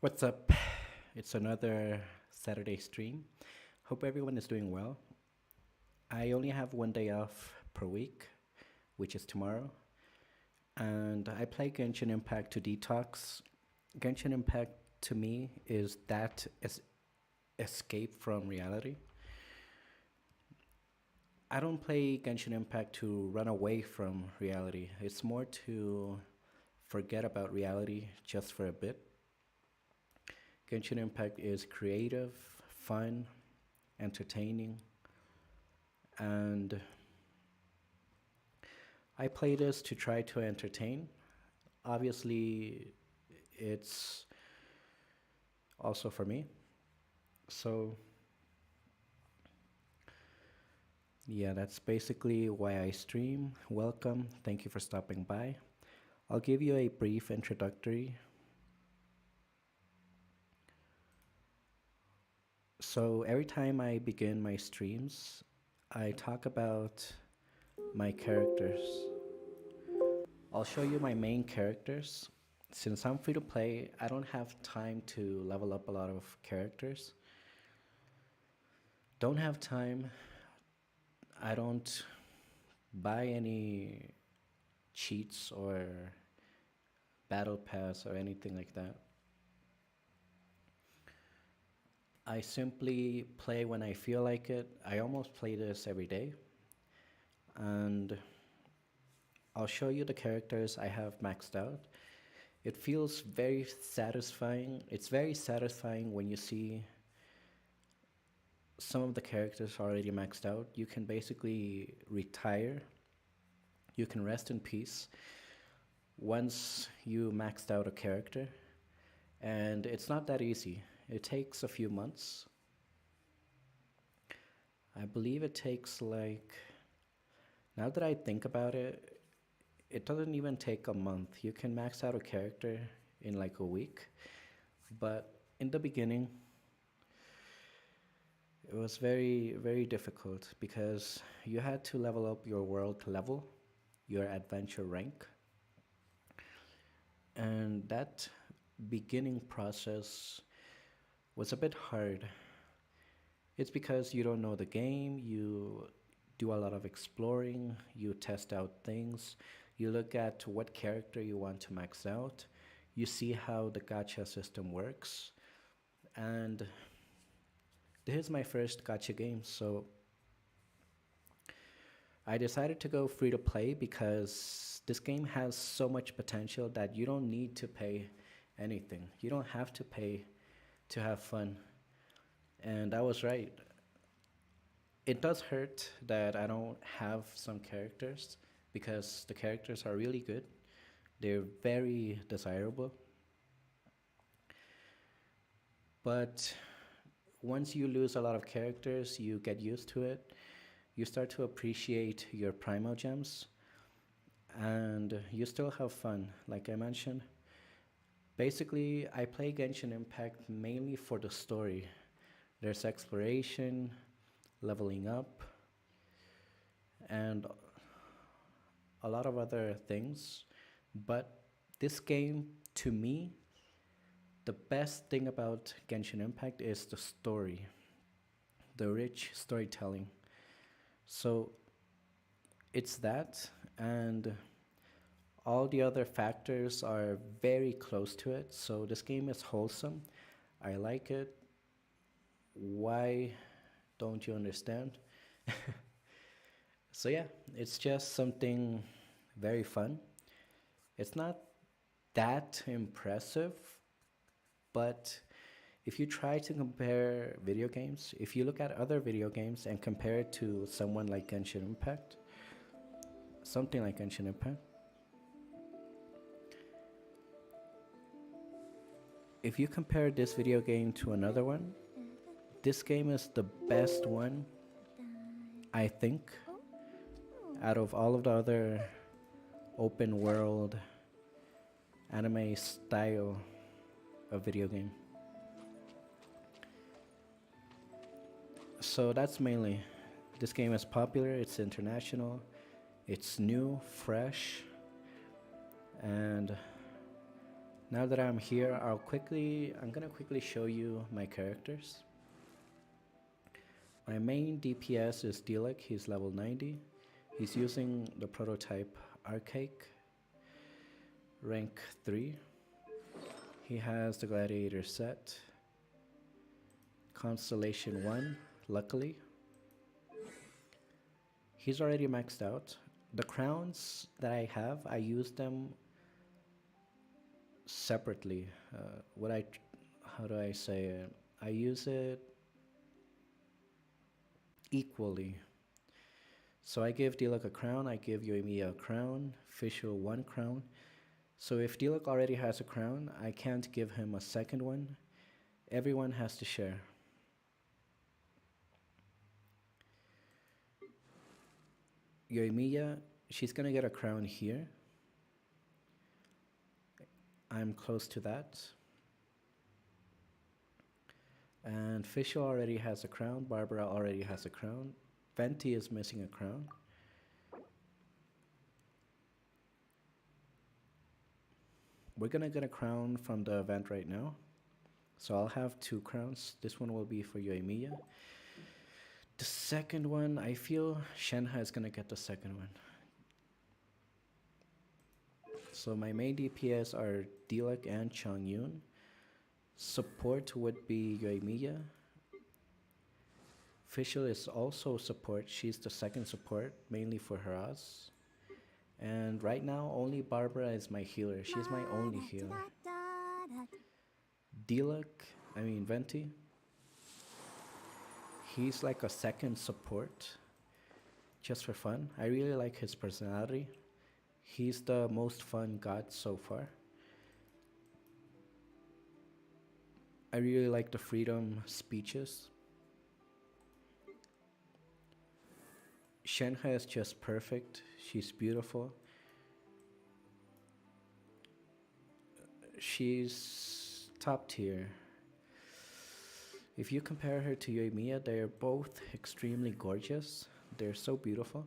What's up? It's another Saturday stream. Hope everyone is doing well. I only have one day off per week, which is tomorrow, and I play Genshin Impact to detox. Genshin Impact to me is that escape from reality. I don't play Genshin Impact to run away from reality. It's more to forget about reality just for a bit. Genshin Impact is creative, fun, entertaining, and I play this to try to entertain. Obviously, it's also for me. So, yeah, that's basically why I stream. Welcome. Thank you for stopping by. I'll give you a brief introductory. So, every time I begin my streams, I talk about my characters. I'll show you my main characters. Since I'm free to play, I don't have time to level up a lot of characters. Don't have time. I don't buy any cheats or battle pass or anything like that. I simply play when I feel like it. I almost play this every day. And I'll show you the characters I have maxed out. It feels very satisfying. It's very satisfying when you see some of the characters already maxed out. You can basically retire. You can rest in peace once you maxed out a character. And it's not that easy. It takes a few months. I believe it takes like, now that I think about it, it doesn't even take a month. You can max out a character in like a week. But in the beginning, it was very, very difficult because you had to level up your world level, your adventure rank. And that beginning process was a bit hard. It's because you don't know the game, you do a lot of exploring, you test out things, you look at what character you want to max out, you see how the gacha system works, and this is my first gacha game, so I decided to go free to play because this game has so much potential that you don't need to pay anything. You don't have to pay to have fun. And I was right. It does hurt that I don't have some characters because the characters are really good. They're very desirable. But once you lose a lot of characters, you get used to it. You start to appreciate your primo gems and you still have fun, like I mentioned. Basically, I play Genshin Impact mainly for the story. There's exploration, leveling up, and a lot of other things. But this game, to me, the best thing about Genshin Impact is the story, the rich storytelling. So it's that, and all the other factors are very close to it. So this game is wholesome. I like it. Why don't you understand? So yeah, it's just something very fun. It's not that impressive, but if you try to compare video games, if you look at other video games and compare it to someone like Genshin Impact, something like Genshin Impact, if you compare this video game to another one, this game is the best one, I think, out of all of the other open world anime style of video game. So that's mainly, this game is popular, it's international, it's new, fresh, and Now that I'm here, I'm gonna quickly show you my characters. My main DPS is Dilek, he's level 90. He's using the prototype Archaic, rank 3. He has the Gladiator set, Constellation 1, luckily. He's already maxed out. The crowns that I have, I use them separately. How do I say it? I use it equally. So I give Dilek a crown, I give Yoimiya a crown, Fischl 1 crown. So if Dilek already has a crown, I can't give him a second one. Everyone has to share. Yoimiya, she's gonna get a crown here. I'm close to that. And Fischl already has a crown, Barbara already has a crown. Venti is missing a crown. We're gonna get a crown from the event right now. So I'll have 2 crowns. This one will be for Yoimiya. The second one, I feel Shenhe is gonna get the second one. So my main DPS are Dilek and Changyun. Support would be Yoimiya. Fischl is also support. She's the second support, mainly for Haraz. And right now, only Barbara is my healer. She's my only healer. Venti. He's like a second support, just for fun. I really like his personality. He's the most fun god so far. I really like the freedom speeches. Shenhe is just perfect. She's beautiful. She's top tier. If you compare her to Yoimiya, they're both extremely gorgeous. They're so beautiful.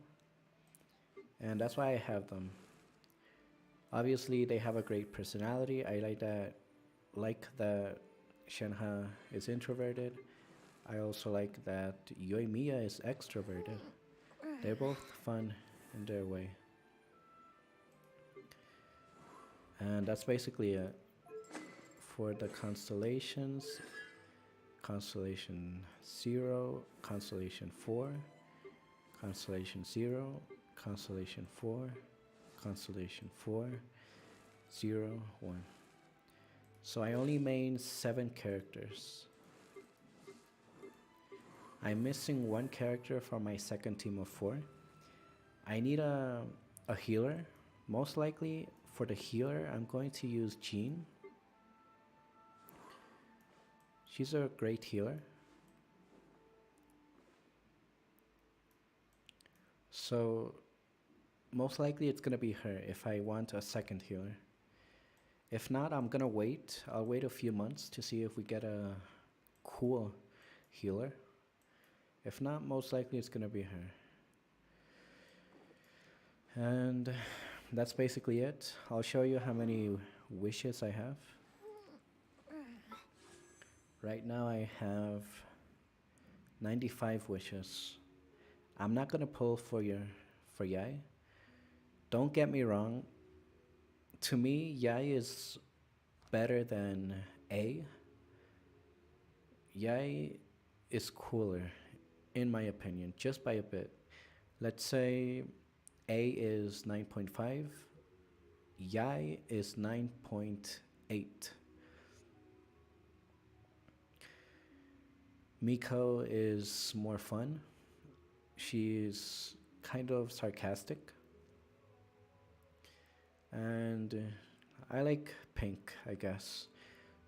And that's why I have them. Obviously, they have a great personality. I like that Shenhe is introverted. I also like that Yoimiya is extroverted. They're both fun in their way. And that's basically it. For the constellations, Constellation 0, Constellation 4, Constellation 0, Constellation 4, Constellation 4, 0, 1. So I only main 7 characters. I'm missing 1 character for my second team of 4. I need a healer. Most likely for the healer, I'm going to use Jean. She's a great healer. So most likely it's gonna be her if I want a second healer. If not, I'm gonna wait. I'll wait a few months to see if we get a cool healer. If not, most likely it's gonna be her. And that's basically it. I'll show you how many wishes I have. Right now I have 95 wishes. I'm not gonna pull for Yae. Don't get me wrong. To me, Yae is better than A. Yae is cooler, in my opinion, just by a bit. Let's say A is 9.5, Yae is 9.8. Miko is more fun. She's kind of sarcastic. And I like pink, I guess.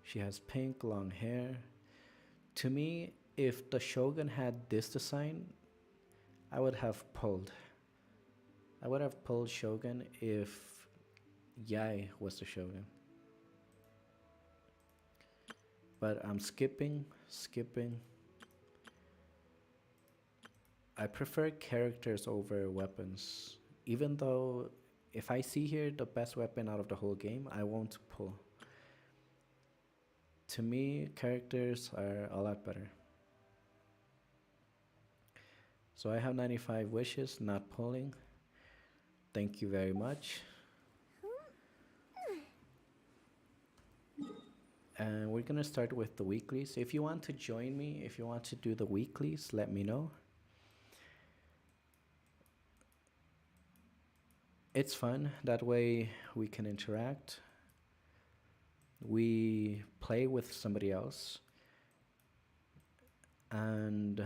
She has pink, long hair. To me, if the Shogun had this design, I would have pulled. I would have pulled Shogun if Yae was the Shogun. But I'm skipping. I prefer characters over weapons. Even though if I see here the best weapon out of the whole game, I won't pull. To me, characters are a lot better. So I have 95 wishes, not polling. Thank you very much. And we're gonna start with the weeklies. If you want to join me, if you want to do the weeklies, let me know. It's fun. That way we can interact. We play with somebody else. And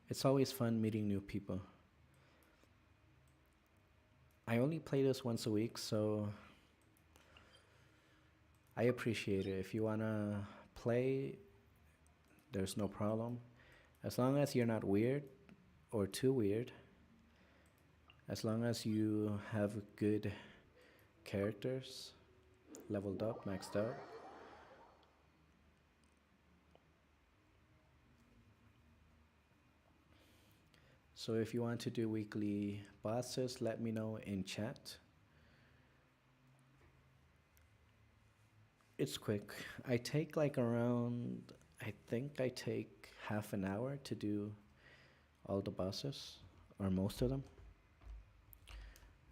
it's always fun meeting new people. I only play this once a week, so I appreciate it. If you wanna play, there's no problem. As long as you're not weird or too weird, as long as you have good characters, leveled up, maxed out. So if you want to do weekly bosses, let me know in chat. It's quick. I take like around, I think I take half an hour to do all the bosses, or most of them.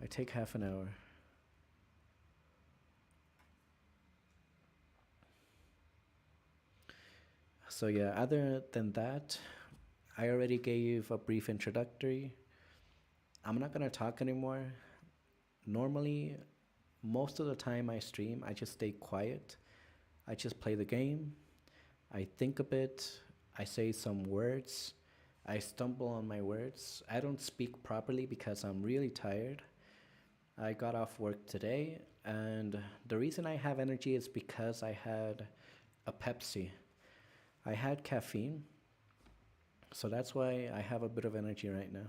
I take half an hour. So yeah, other than that, I already gave a brief introductory. I'm not gonna talk anymore. Normally, most of the time I stream, I just stay quiet. I just play the game. I think a bit. I say some words. I stumble on my words. I don't speak properly because I'm really tired. I got off work today, and the reason I have energy is because I had a Pepsi. I had caffeine, so that's why I have a bit of energy right now.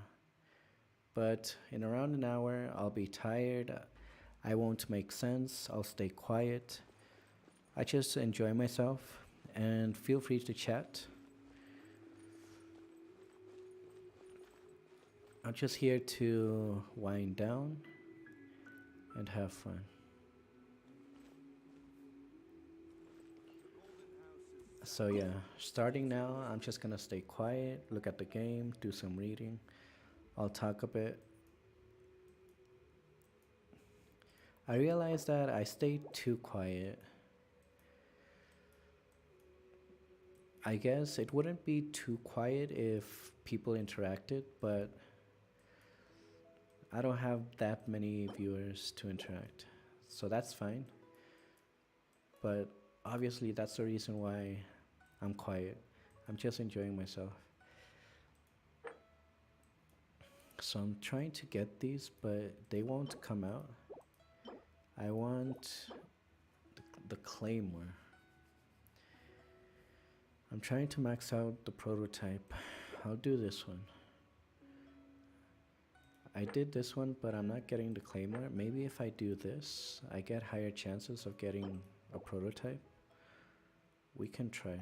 But in around an hour, I'll be tired. I won't make sense. I'll stay quiet. I just enjoy myself, and feel free to chat. I'm just here to wind down and have fun. So yeah, starting now, I'm just gonna stay quiet, look at the game, do some reading. I'll talk a bit. I realized that I stayed too quiet. I guess it wouldn't be too quiet if people interacted, but I don't have that many viewers to interact, so that's fine. But obviously, that's the reason why I'm quiet. I'm just enjoying myself. So I'm trying to get these, but they won't come out. I want the claymore. I'm trying to max out the prototype. I'll do this one. I did this one, but I'm not getting the claymore. Maybe if I do this, I get higher chances of getting a prototype. We can try.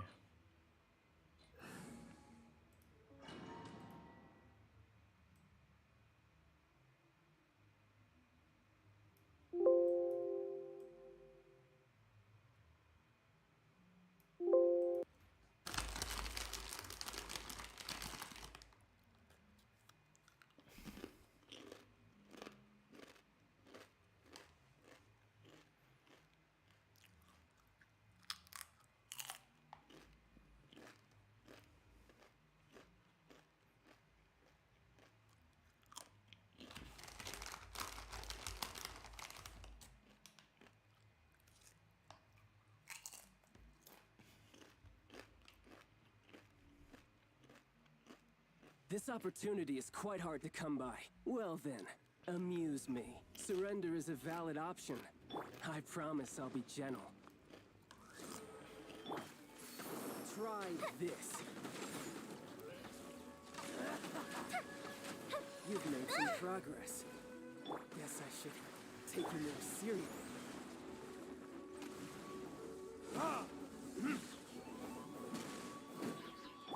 This opportunity is quite hard to come by. Well then, amuse me. Surrender is a valid option. I promise I'll be gentle. Try this. You've made some progress. Guess I should take you more seriously.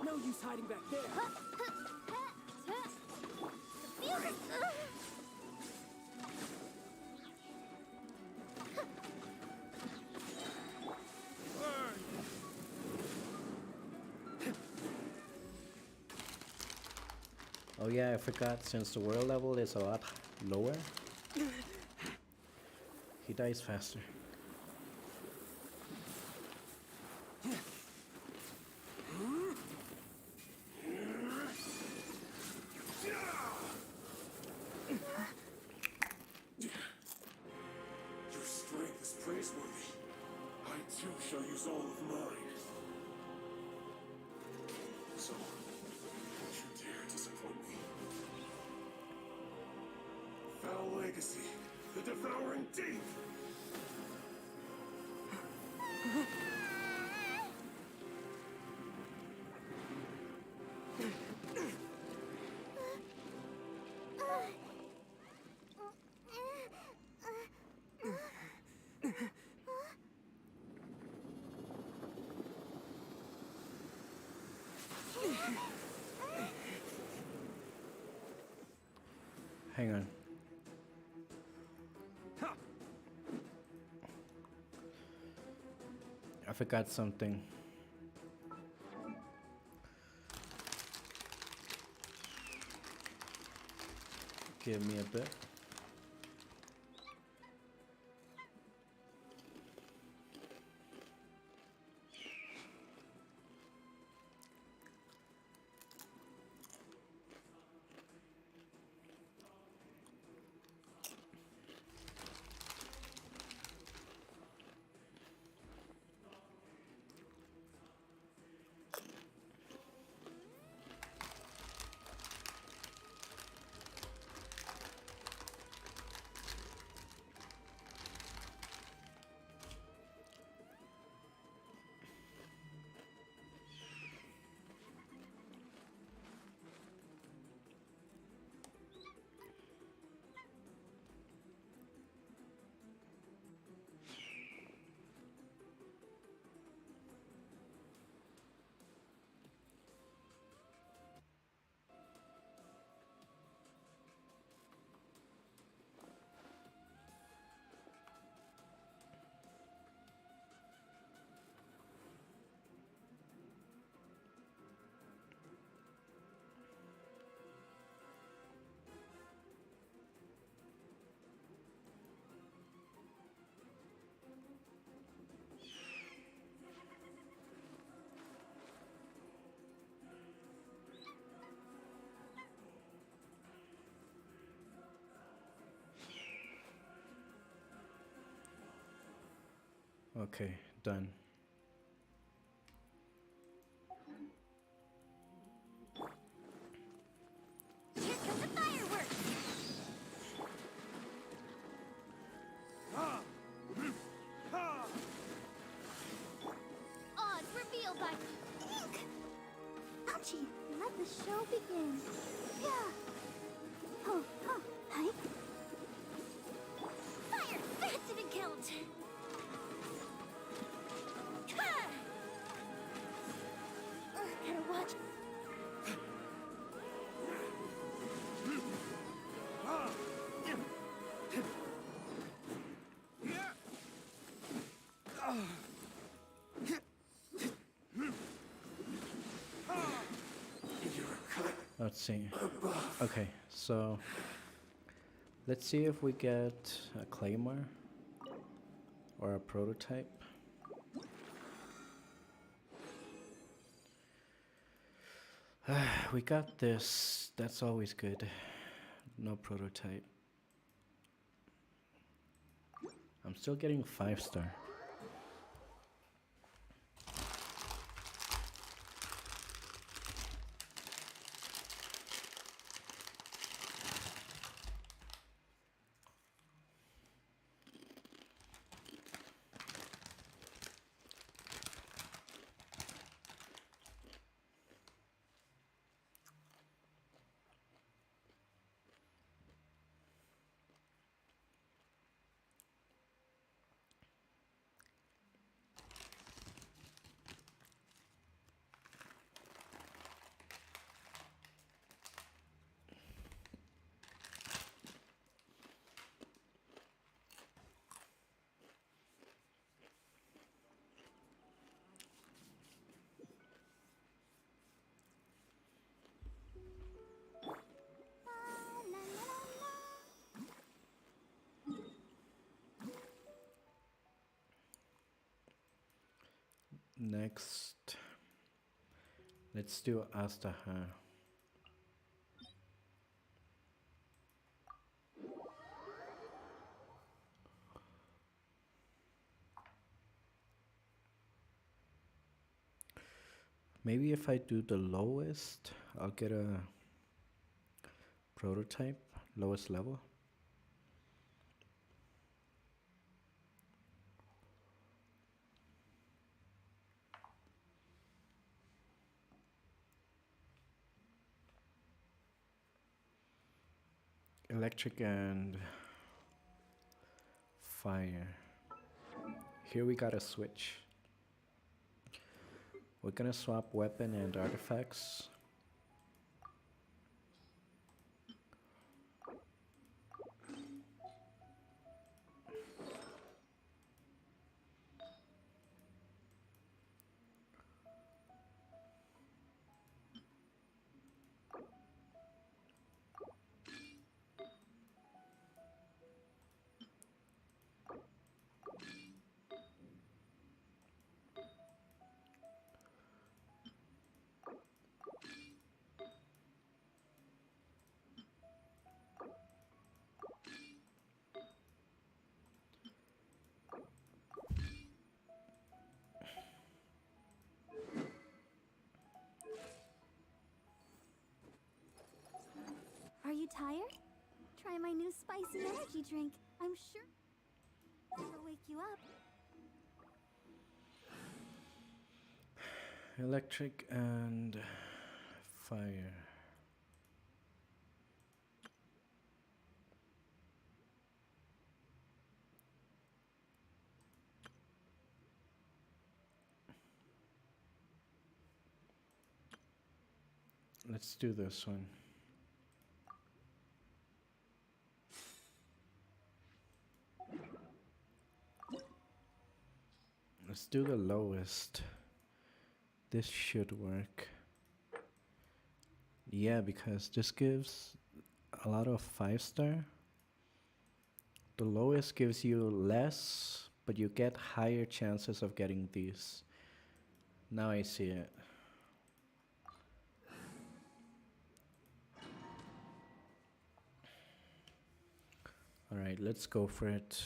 No use hiding back there. Oh yeah, I forgot, since the world level is a lot lower, he dies faster. Your strength is praiseworthy. I too shall use all of mine. So, don't you dare disappoint me. Foul legacy, the devouring deep! Hang on. I forgot something. Give me a bit. Okay, done. Here comes the fireworks! Odds revealed by ink! Ouchie, let the show begin. Yeah. Oh, huh, hi. Fire! That didn't count! Ha! Gotta watch. Let's see. Okay, so let's see if we get a claymore or a prototype. We got this. That's always good. No prototype. I'm still getting 5-star. Next, let's do Astaha. Maybe if I do the lowest, I'll get a prototype, lowest level. Electric and fire. Here we got a switch. We're gonna swap weapon and artifacts. Are you tired? Try my new spicy energy drink. I'm sure it'll wake you up. Electric and fire. Let's do this one. Let's do the lowest. This should work. Yeah, because this gives a lot of 5-star. The lowest gives you less, but you get higher chances of getting these. Now I see it. Alright, let's go for it.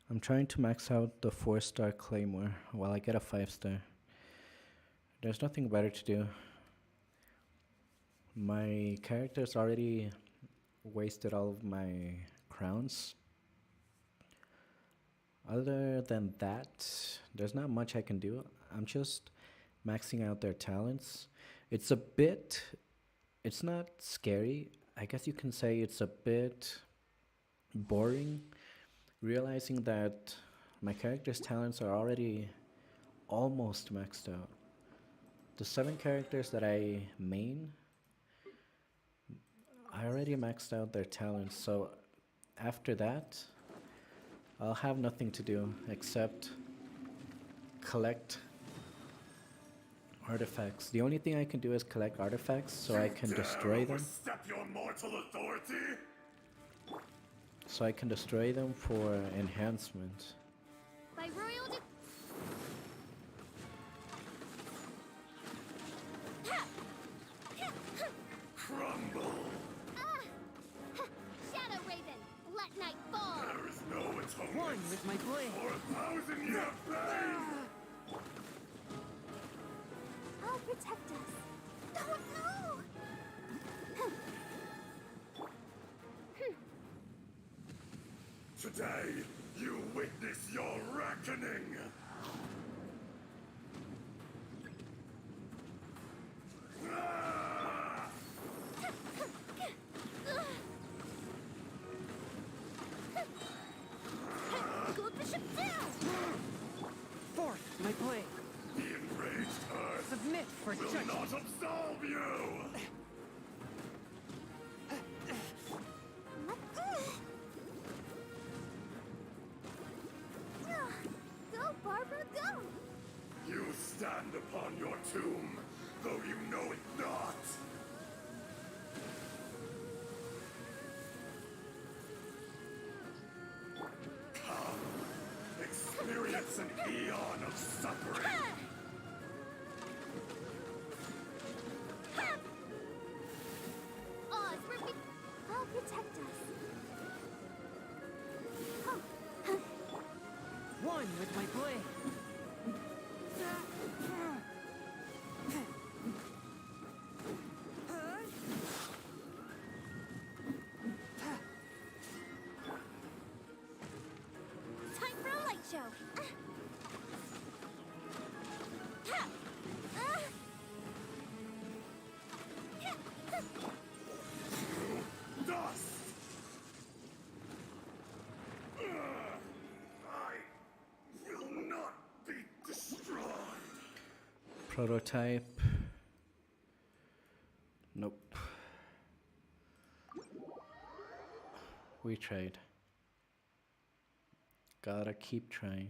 I'm trying to max out the 4-star claymore while I get a 5-star. There's nothing better to do. My character's already wasted all of my crowns. Other than that, there's not much I can do. I'm just maxing out their talents. It's not scary. I guess you can say it's a bit boring, realizing that my character's talents are already almost maxed out. The 7 characters that I main, I already maxed out their talents, so after that, I'll have nothing to do except collect artifacts. The only thing I can do is collect artifacts so I can destroy them. Overstep your mortal authority? So I can destroy them for enhancement. By royal Crumble! Shadow Raven, let night fall. There is no atonement One with my blade. for 1,000-year pain! I'll protect us. Oh no! Today, you witness your reckoning! Ah! Go Bishop down! Forth, my blade. The enraged earth Submit for will judgment. not absolve you! Go, Barbara, go! You stand upon your tomb, though you know it not! Come, experience an eon of suffering! doing with my blade? Time for a light show. Dust! I will not be destroyed. Prototype. Nope. We tried. Gotta keep trying.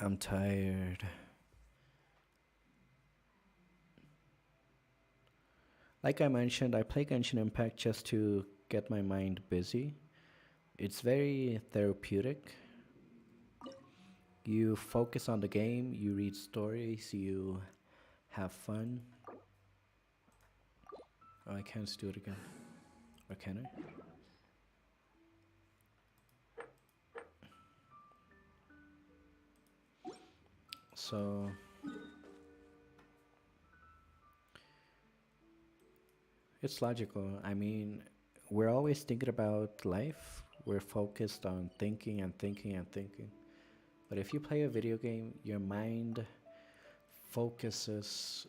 I'm tired. Like I mentioned, I play Genshin Impact just to get my mind busy. It's very therapeutic. You focus on the game, you read stories, you have fun. Oh, I can't do it again. Or can I? So it's logical. I mean, we're always thinking about life. We're focused on thinking and thinking and thinking. But if you play a video game, your mind focuses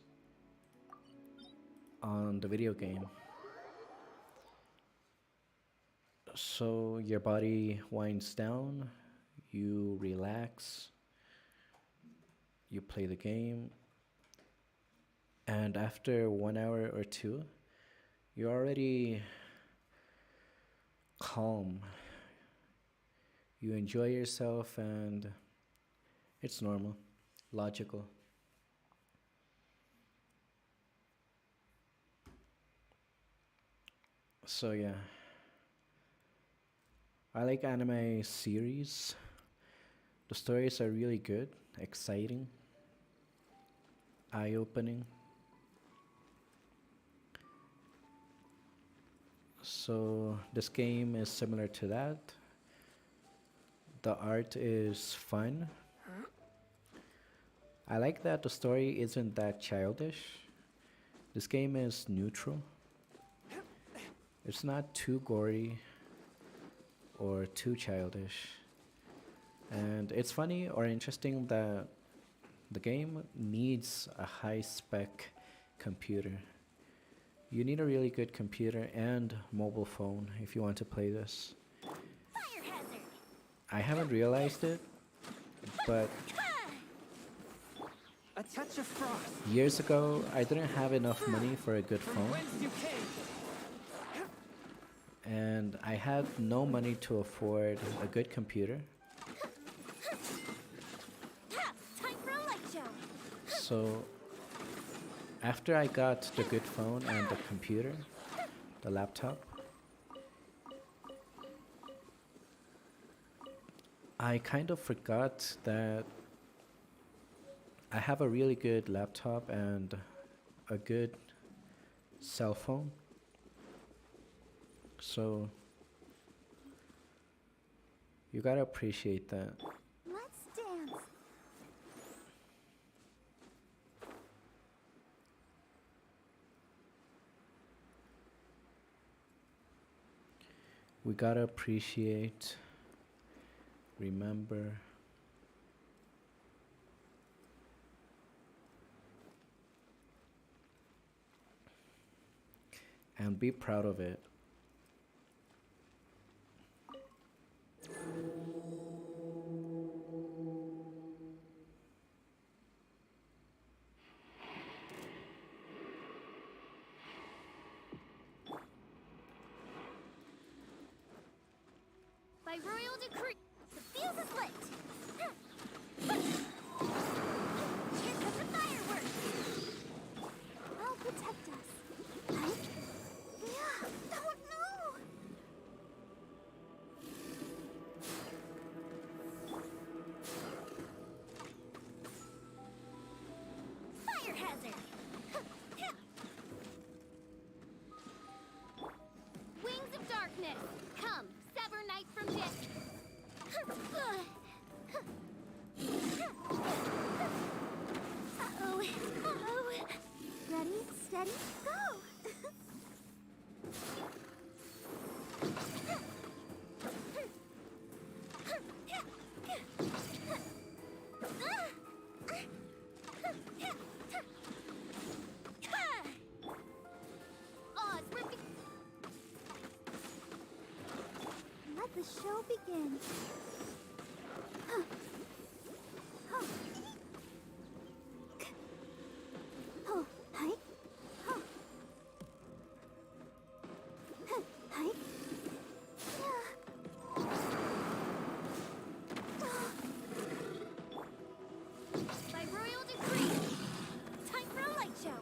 on the video game. So your body winds down, you relax, you play the game, and after 1 hour or two, you're already calm. You enjoy yourself, and it's normal, logical. So yeah, I like anime series. The stories are really good, exciting, eye-opening. So this game is similar to that. The art is fun. I like that the story isn't that childish. This game is neutral. It's not too gory or too childish. And it's funny or interesting that the game needs a high spec computer. You need a really good computer and mobile phone if you want to play this. Fire hazard. I haven't realized it, but A touch of frost. years ago I didn't have enough money for a good From phone, whence you came. and I had no money to afford a good computer. Time for a light show. So after I got the good phone and the computer, the laptop, I kind of forgot that I have a really good laptop and a good cell phone. So you gotta appreciate that. Let's dance. We gotta appreciate, remember, and be proud of it. By royal decree, the fuse is lit. Here come the fireworks. I'll protect us. Right? Yeah. Oh no! steady, go! Let the show begin. Oh, hi. Oh. Hi. By royal decree, time for a light show.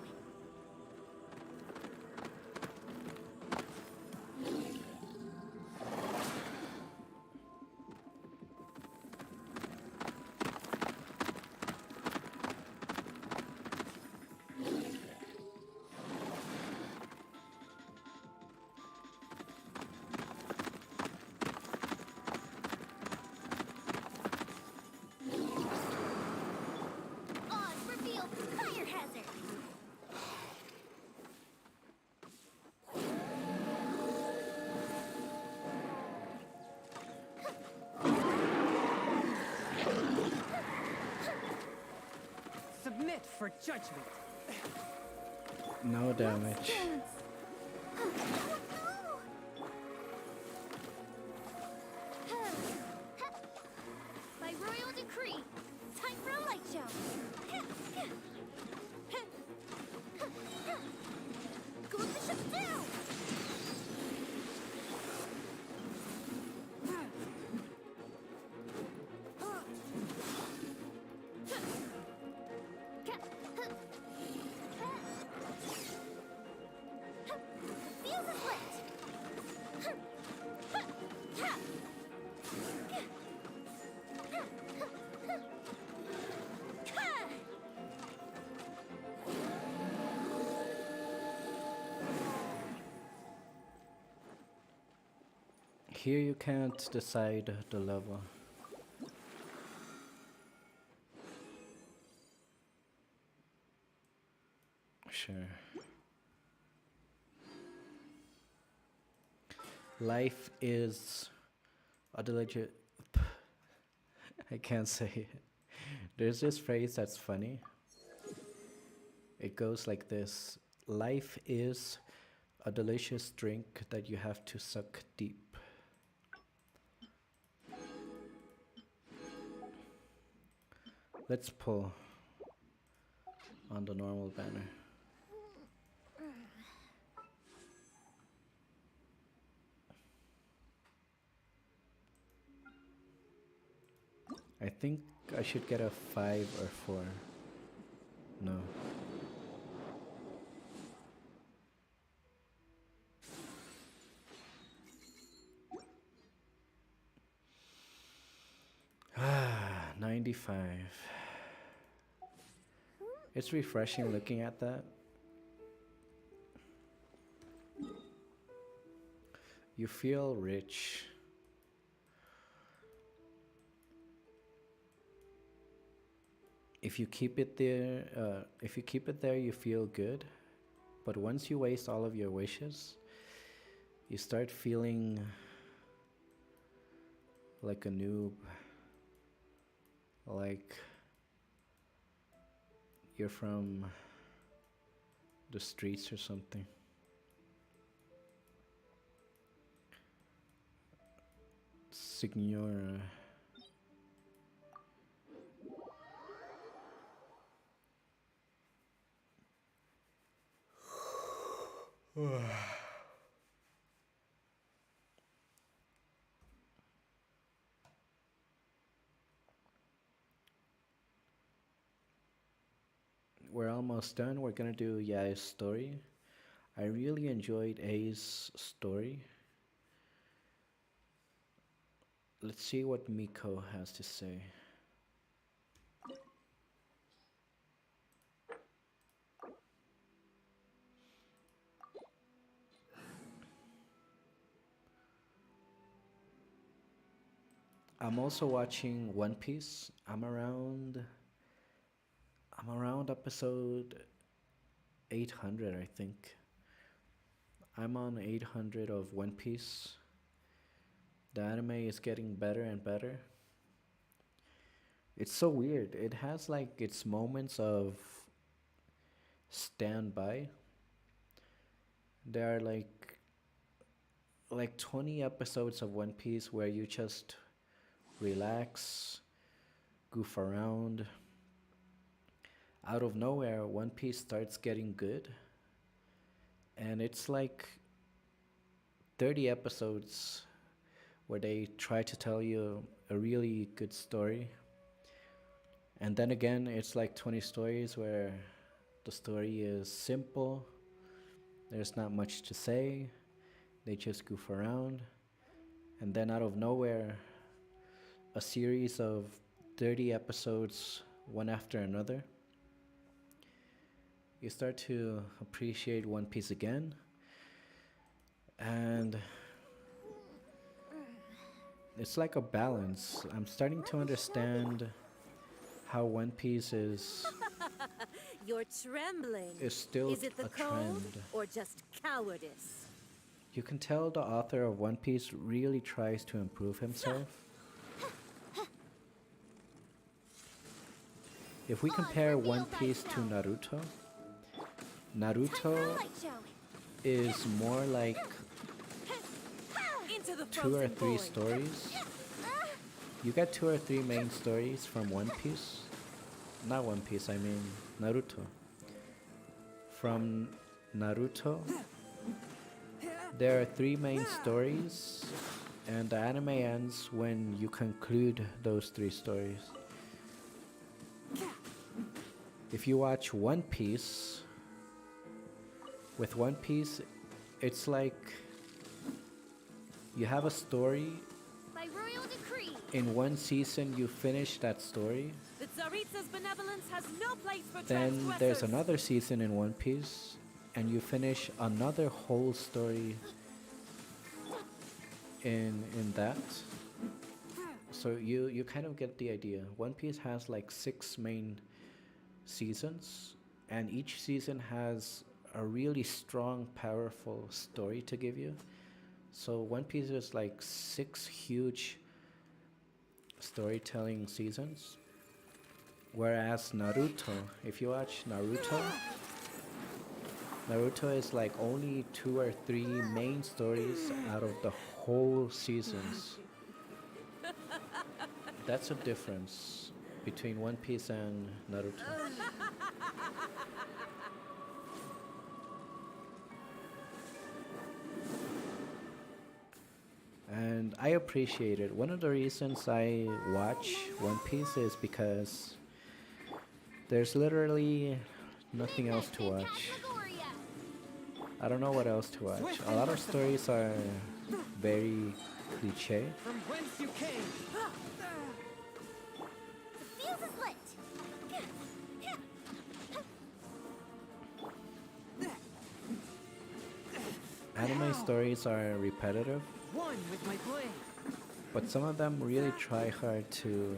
Oz revealed fire hazard. Submit for judgment. No damage. By royal decree, time for a light show. Go the ship down. The fuse is lit. Here you can't decide the level. Sure. Life is a legit. I can't say it. There's this phrase that's funny. It goes like this: life is a delicious drink that you have to suck deep. Let's pull on the normal banner. I think I should get a 5 or 4. No. Ah, 95. It's refreshing looking at that. You feel rich. If you keep it there, you feel good. But once you waste all of your wishes, you start feeling like a noob. Like you're from the streets or something. Signora. We're almost done. We're gonna do Yae's story. I really enjoyed A's story. Let's see what Miko has to say. I'm also watching One Piece. I'm around episode 800, I think. I'm on 800 of One Piece. The anime is getting better and better. It's so weird. It has like its moments of standby. There are like 20 episodes of One Piece where you just relax, goof around. Out of nowhere, One Piece starts getting good, and it's like 30 episodes where they try to tell you a really good story. And then again, it's like 20 stories where the story is simple, there's not much to say, they just goof around. And then out of nowhere, a series of 30 episodes, one after another. You start to appreciate One Piece again. And it's like a balance. I'm starting to understand how One Piece You're trembling. is still Is it the a cold trend. or just cowardice? You can tell the author of One Piece really tries to improve himself. If we compare One Piece to Naruto, Naruto is more like Into the 2 or frozen 3 void. stories. You get 2 or 3 main stories from One Piece. Not One Piece, I mean Naruto. From Naruto, there are 3 main stories, and the anime ends when you conclude those 3 stories. If you watch One Piece, with One Piece, it's like you have a story. By royal decree. In one season, you finish that story. The Tsaritsa's benevolence has no place for Then transgressors. there's another season in One Piece, and you finish another whole story in that. So you kind of get the idea. One Piece has like 6 main seasons, and each season has a really strong, powerful story to give you. So One Piece is like 6 huge storytelling seasons. Whereas Naruto, if you watch Naruto, Naruto is like only 2 or 3 main stories out of the whole seasons. That's a difference between One Piece and Naruto. And I appreciate it. One of the reasons I watch One Piece is because there's literally nothing else to watch. I don't know what else to watch. A lot of stories are very cliche. From whence you came. The fuse is lit. Anime stories are repetitive, One with my blade. but some of them really try hard to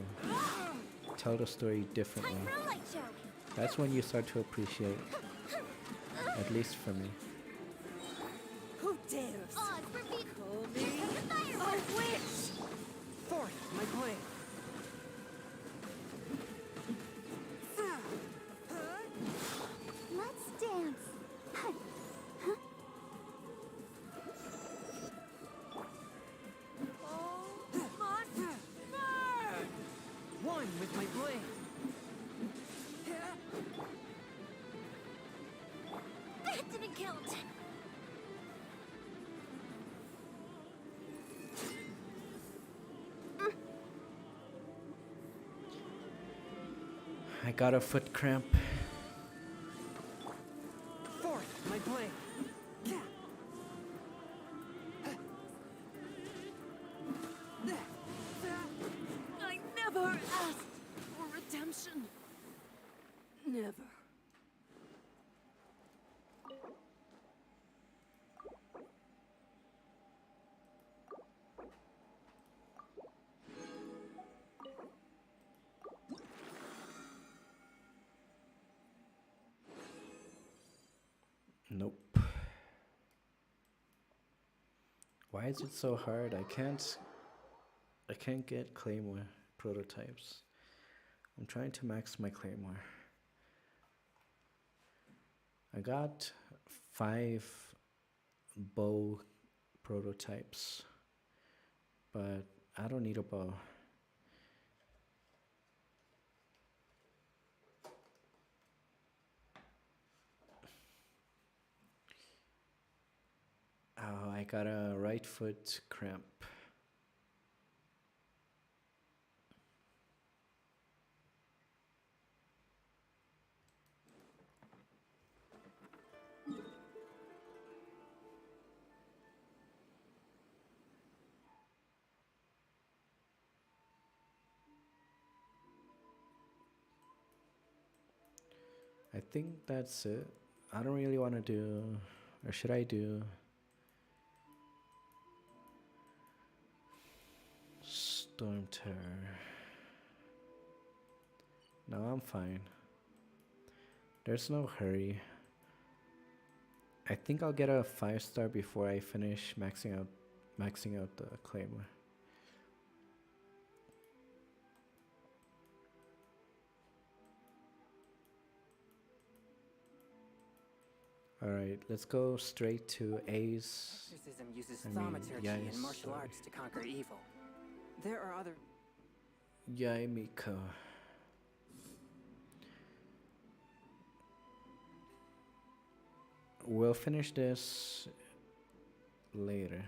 tell the story differently. Time for a light show. That's when you start to appreciate, at least for me. Who dares? Odds for me. Call me Fireworks. a witch! Forth my blade. Let's dance. One with my blade. That didn't count. I got a foot cramp. Forth my blade. I never asked for redemption. Never. Nope. Why is it so hard? I can't get claymore prototypes. I'm trying to max my claymore. I got 5 bow prototypes, but I don't need a bow. Oh, I got a right foot cramp. I think that's it. I don't really want to do, or should I do Storm Terror? No, I'm fine. There's no hurry. I think I'll get a 5-star before I finish maxing out the claymore. Alright, let's go straight to A's. Exorcism uses I mean, thaumaturgy Yaes, and martial sorry. arts to conquer evil. There are other... Yaemiko. We'll finish this later.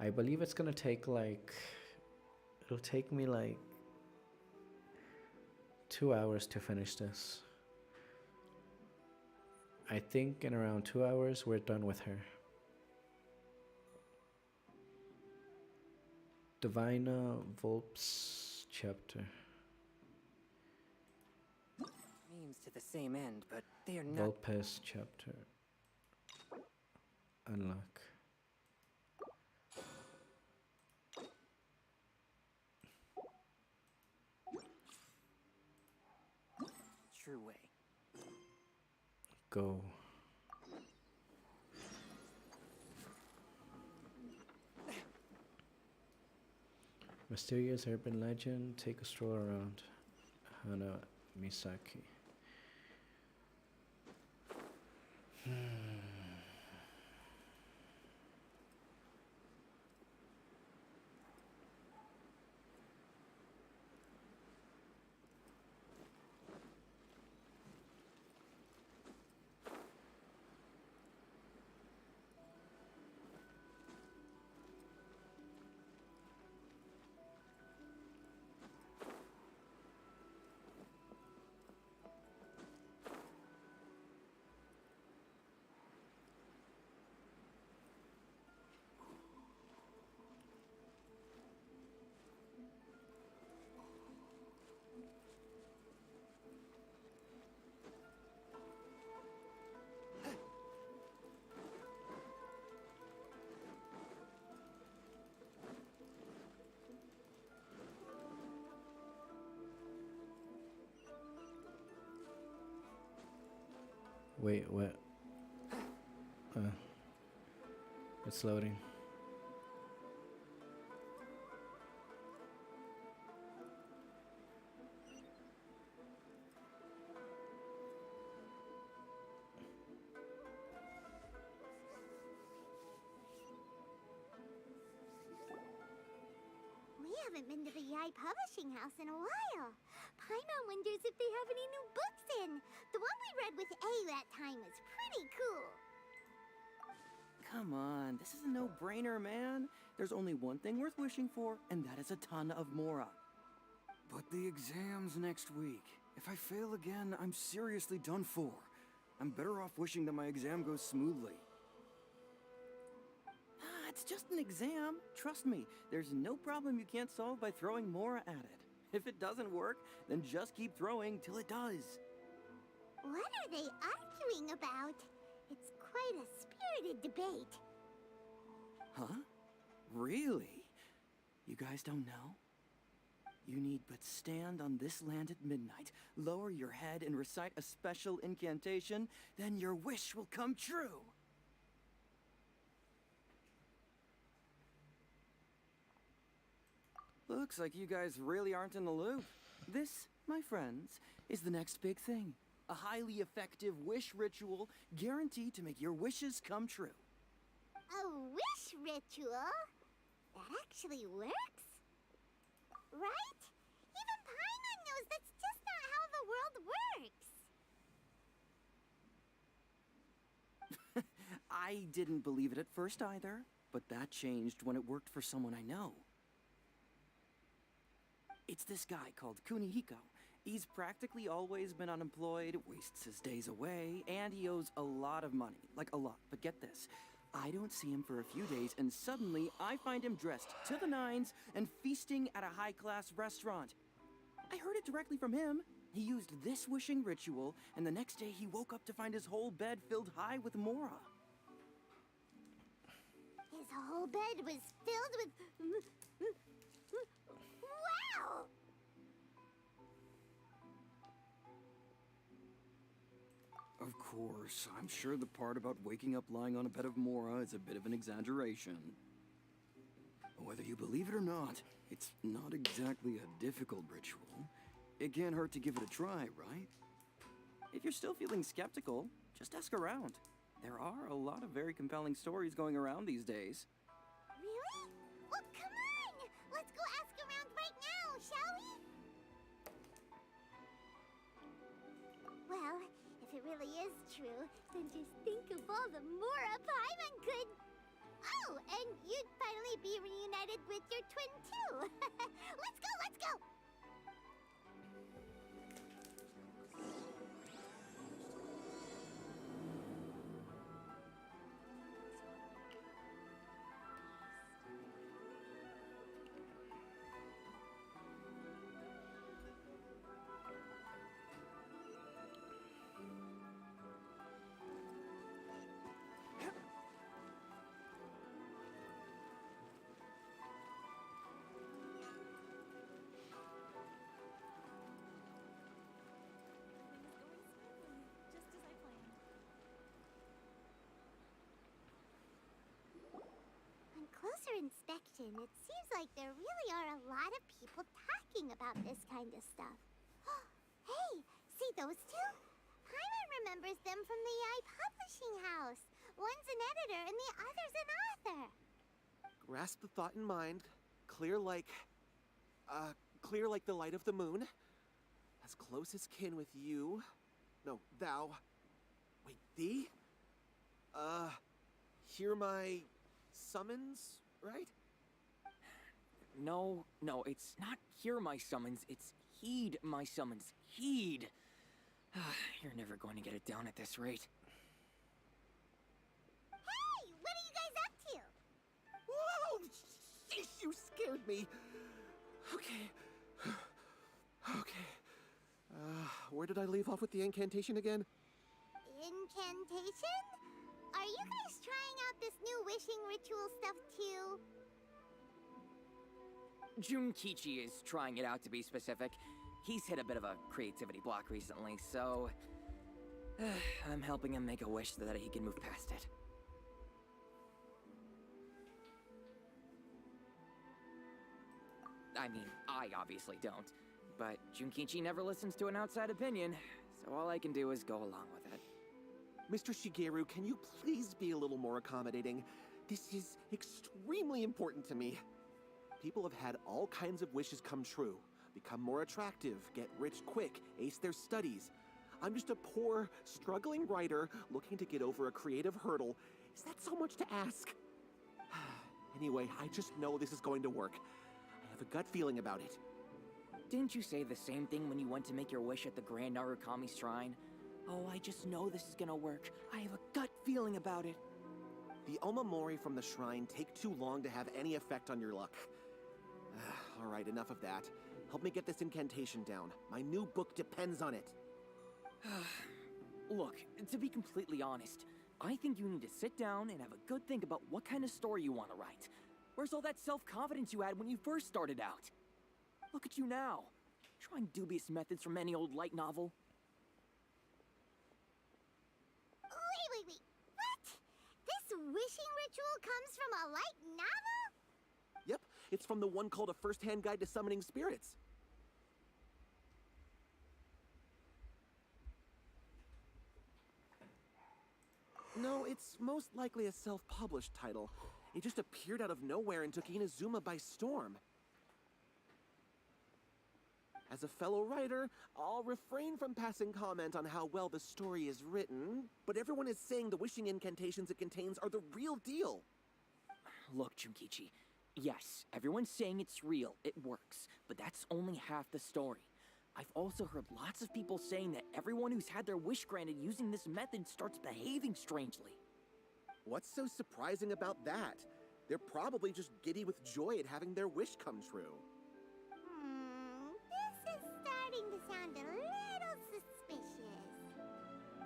I believe it's gonna take like... It'll take me like 2 hours to finish this. I think in around 2 hours we're done with her. Divina Volp's chapter. means to the same end, but they are not... Volpes chapter. Unlock. True way. Go. Mysterious urban legend. Take a stroll around Hana Misaki. Wait, what? It's loading. We haven't been to the Yae Publishing House in a while. Paimon wonders if they have any new books in. The one we read with A that time was pretty cool. Come on, this is a no-brainer, man. There's only one thing worth wishing for, and that is a ton of Mora. But the exam's next week. If I fail again, I'm seriously done for. I'm better off wishing that my exam goes smoothly. Ah, it's just an exam. Trust me, there's no problem you can't solve by throwing Mora at it. If it doesn't work, then just keep throwing till it does. What are they arguing about? It's quite a spirited debate. Huh? Really? You guys don't know? You need but stand on this land at midnight, lower your head, and recite a special incantation, then your wish will come true. Looks like you guys really aren't in the loop. This, my friends, is the next big thing. A highly effective wish ritual guaranteed to make your wishes come true. A wish ritual? That actually works? Right? Even Paimon knows that's just not how the world works. I didn't believe it at first either, but that changed when it worked for someone I know. It's this guy called Kunihiko. He's practically always been unemployed, wastes his days away, and he owes a lot of money. Like a lot. But get this. I don't see him for a few days, and suddenly I find him dressed to the nines and feasting at a high-class restaurant. I heard it directly from him. He used this wishing ritual, and the next day he woke up to find his whole bed filled high with mora. His whole bed was filled with... Wow! Of course, I'm sure the part about waking up lying on a bed of Mora is a bit of an exaggeration. Whether you believe it or not, it's not exactly a difficult ritual. It can't hurt to give it a try, right? If you're still feeling skeptical, just ask around. There are a lot of very compelling stories going around these days. Really? Well, come on! Let's go ask around right now, shall we? Well, if it really is true, then just think of all the Mora Paimon could... Oh, and you'd finally be reunited with your twin, too! Let's go, let's go! On closer inspection, it seems like there really are a lot of people talking about this kind of stuff. Hey, see those two? Paimon remembers them from the Yae publishing house. One's an editor and the other's an author. Grasp the thought in mind. Clear like the light of the moon. As close as kin with you. No, thou. Wait, thee? Hear my summons, right? No, it's not hear my summons, it's heed my summons. Heed! You're never going to get it down at this rate. Hey, what are you guys up to? Whoa! Sheesh, you scared me. Okay. Okay. Where did I leave off with the incantation again? Incantation? Are you guys trying out this new wishing ritual stuff too? Junkichi is trying it out, to be specific. He's hit a bit of a creativity block recently, so... I'm helping him make a wish so that he can move past it. I mean, I obviously don't. But Junkichi never listens to an outside opinion, so all I can do is go along with it. Mr. Shigeru, can you please be a little more accommodating? This is extremely important to me. People have had all kinds of wishes come true. Become more attractive, get rich quick, ace their studies. I'm just a poor, struggling writer looking to get over a creative hurdle. Is that so much to ask? Anyway, I just know this is going to work. I have a gut feeling about it. Didn't you say the same thing when you went to make your wish at the Grand Narukami Shrine? Oh, I just know this is gonna work. I have a gut feeling about it. The Omamori from the shrine take too long to have any effect on your luck. All right, enough of that. Help me get this incantation down. My new book depends on it. Look, to be completely honest, I think you need to sit down and have a good think about what kind of story you want to write. Where's all that self-confidence you had when you first started out? Look at you now, trying dubious methods from any old light novel. Wait. What? This wishing ritual comes from a light novel? Yep, it's from the one called A First-Hand Guide to Summoning Spirits. No, it's most likely a self-published title. It just appeared out of nowhere and took Inazuma by storm. As a fellow writer, I'll refrain from passing comment on how well the story is written, but everyone is saying the wishing incantations it contains are the real deal. Look, Junkichi, yes, everyone's saying it's real, it works, but that's only half the story. I've also heard lots of people saying that everyone who's had their wish granted using this method starts behaving strangely. What's so surprising about that? They're probably just giddy with joy at having their wish come true. This is starting to sound a little suspicious.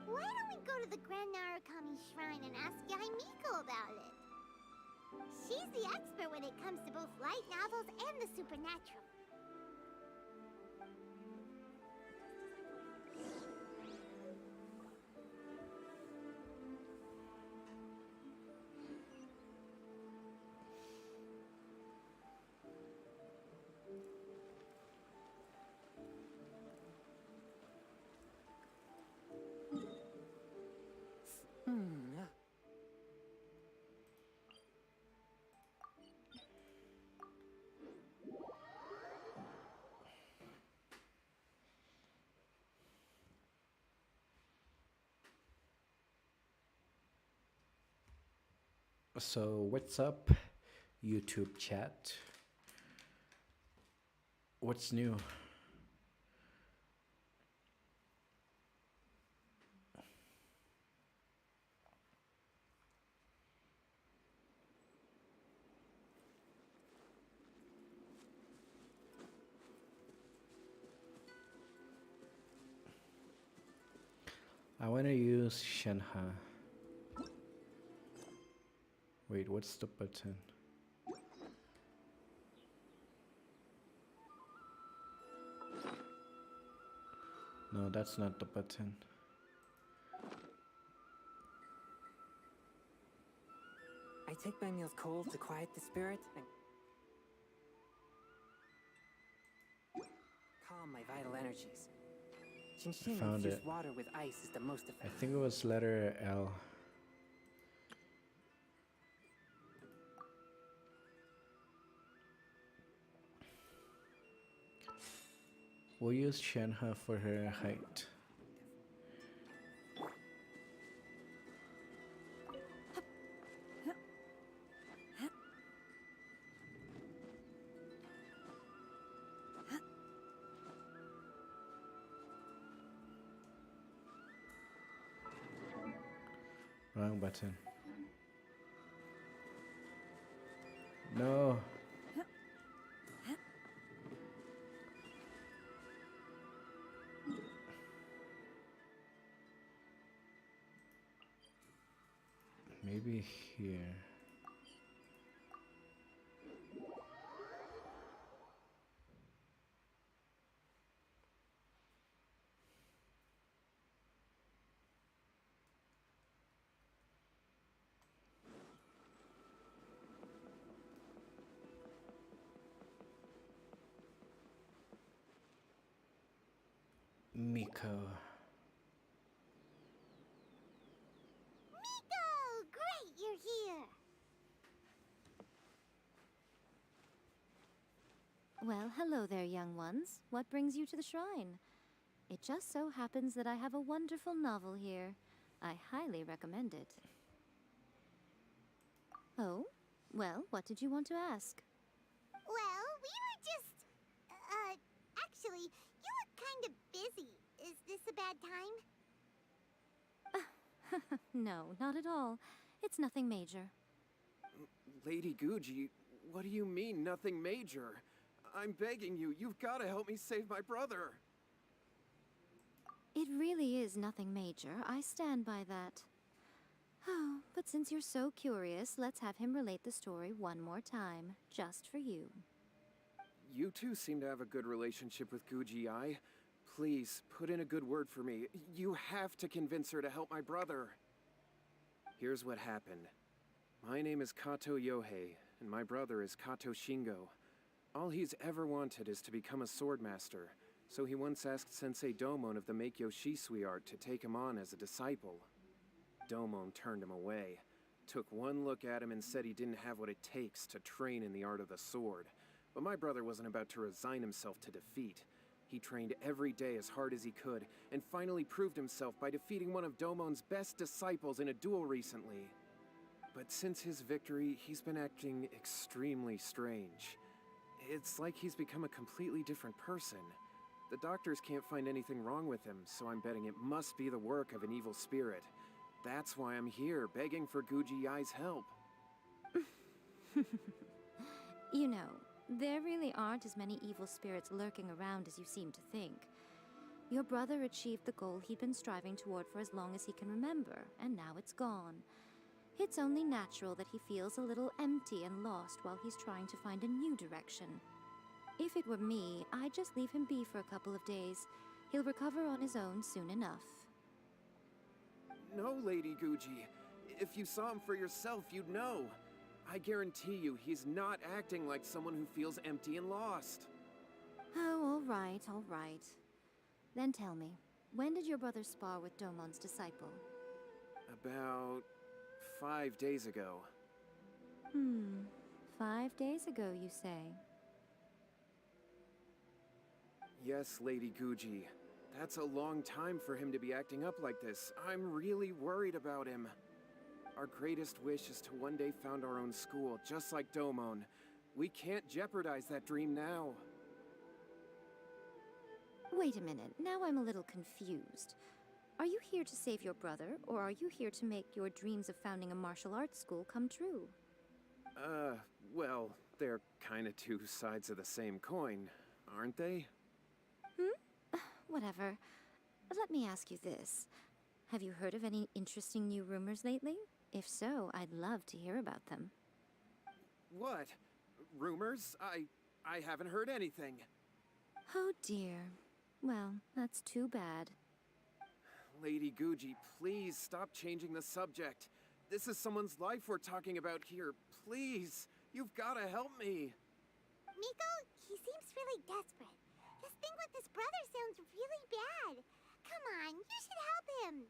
Why don't we go to the Grand Narukami Shrine and ask Yae Miko about it? She's the expert when it comes to both light novels and the supernatural. So, what's up, YouTube chat? What's new? I want to use Shenhe. Wait, what's the button? No, that's not the button. I take my meals cold to quiet the spirit and calm my vital energies. Genshin Found infused it. water with ice is the most I effective. think it was letter L. We'll use Shenhe for her height. Wrong button. No. Maybe here. Miko. Great, you're here. Well, hello there, young ones. What brings you to the shrine? It just so happens that I have a wonderful novel here. I highly recommend it. Oh? Well, what did you want to ask? Well, we were just... actually, you look kind of busy. Is this a bad time? No, not at all. It's nothing major. Lady Guji, what do you mean, nothing major? I'm begging you, you've got to help me save my brother. It really is nothing major. I stand by that. Oh, but since you're so curious, let's have him relate the story one more time, just for you. You two seem to have a good relationship with Guji-ai. Please, put in a good word for me. You have to convince her to help my brother. Here's what happened. My name is Kato Yohei, and my brother is Kato Shingo. All he's ever wanted is to become a swordmaster, so he once asked Sensei Domon of the Meikyo Shisui art to take him on as a disciple. Domon turned him away, took one look at him and said he didn't have what it takes to train in the art of the sword. But my brother wasn't about to resign himself to defeat. He trained every day as hard as he could, and finally proved himself by defeating one of Domon's best disciples in a duel recently. But since his victory, he's been acting extremely strange. It's like he's become a completely different person. The doctors can't find anything wrong with him, so I'm betting it must be the work of an evil spirit. That's why I'm here, begging for Guji-ai's help. You know, there really aren't as many evil spirits lurking around as you seem to think. Your brother achieved the goal he'd been striving toward for as long as he can remember, and now it's gone. It's only natural that he feels a little empty and lost while he's trying to find a new direction. If it were me, I'd just leave him be for a couple of days. He'll recover on his own soon enough. No, Lady Guji. If you saw him for yourself, you'd know. I guarantee you, he's not acting like someone who feels empty and lost. Oh, all right, all right. Then tell me, when did your brother spar with Domon's disciple? About 5 days ago. 5 days ago, you say? Yes, Lady Guji. That's a long time for him to be acting up like this. I'm really worried about him. Our greatest wish is to one day found our own school, just like Domon. We can't jeopardize that dream now. Wait a minute, now I'm a little confused. Are you here to save your brother, or are you here to make your dreams of founding a martial arts school come true? Well, they're kinda two sides of the same coin, aren't they? Whatever. Let me ask you this. Have you heard of any interesting new rumors lately? If so, I'd love to hear about them. What? Rumors? I haven't heard anything. Oh dear. Well, that's too bad. Lady Guji, please stop changing the subject. This is someone's life we're talking about here. Please, you've gotta help me. Miko, he seems really desperate. This thing with his brother sounds really bad. Come on, you should help him.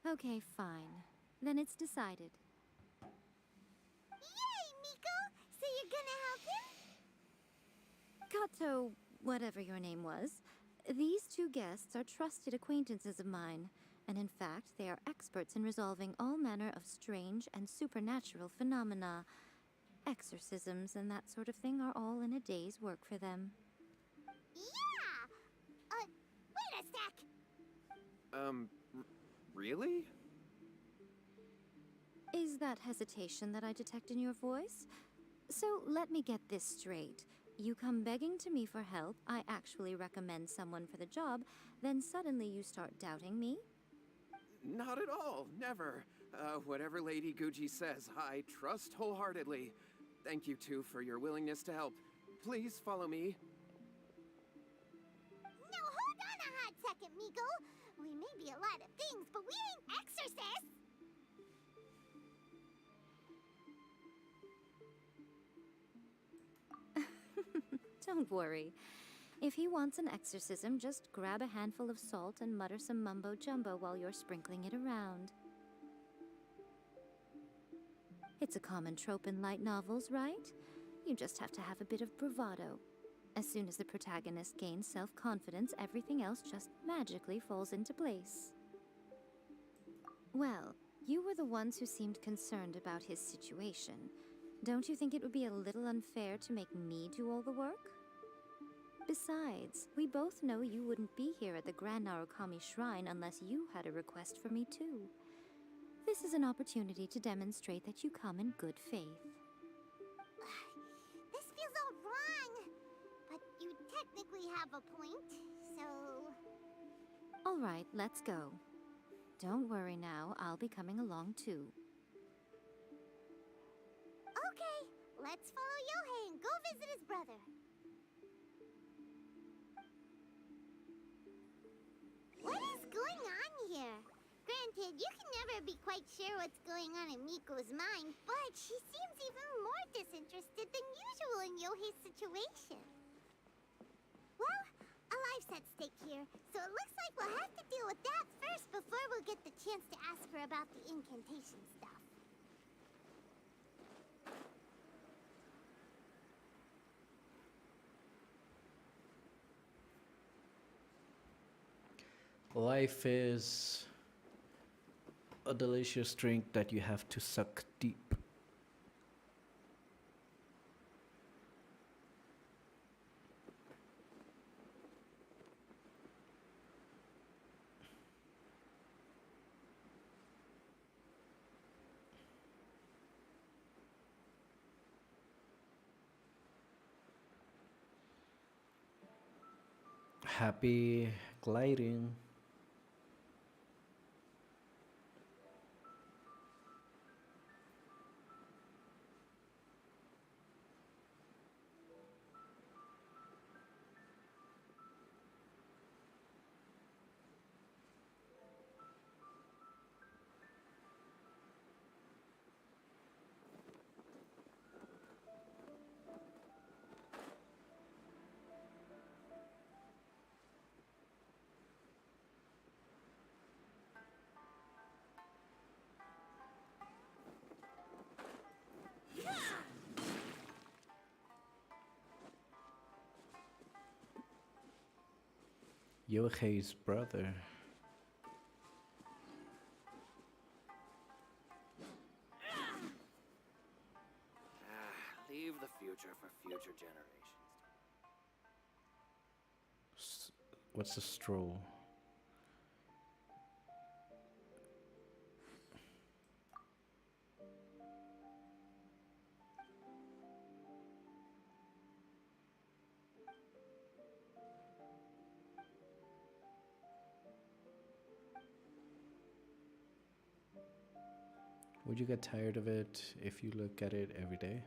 Okay, fine. Then it's decided. Yay, Miko! So you're gonna help him? Kato, whatever your name was, these two guests are trusted acquaintances of mine, and in fact, they are experts in resolving all manner of strange and supernatural phenomena. Exorcisms and that sort of thing are all in a day's work for them. Yeah! Wait a sec! Really? Is that hesitation that I detect in your voice? So let me get this straight. You come begging to me for help, I actually recommend someone for the job, then suddenly you start doubting me? Not at all, never. Whatever Lady Guji says, I trust wholeheartedly. Thank you two for your willingness to help. Please follow me. No, hold on a hot second, Miko. We may be a lot of things, but we ain't exorcists! Don't worry. If he wants an exorcism, just grab a handful of salt and mutter some mumbo-jumbo while you're sprinkling it around. It's a common trope in light novels, right? You just have to have a bit of bravado. As soon as the protagonist gains self-confidence, everything else just magically falls into place. Well, you were the ones who seemed concerned about his situation. Don't you think it would be a little unfair to make me do all the work? Besides, we both know you wouldn't be here at the Grand Narukami Shrine unless you had a request for me too. This is an opportunity to demonstrate that you come in good faith. This feels all wrong. But you technically have a point, so... All right, let's go. Don't worry now, I'll be coming along too. Okay, let's follow Yohei and go visit his brother. What is going on here? Granted, you can never be quite sure what's going on in Miko's mind, but she seems even more disinterested than usual in Yohei's situation. Well, a life's at stake here, so it looks like we'll have to deal with that first before we'll get the chance to ask her about the incantation stuff. Life is a delicious drink that you have to suck deep. Happy gliding. Yohei's brother. Leave the future for future generations. What's a stroll? Would you get tired of it if you look at it every day?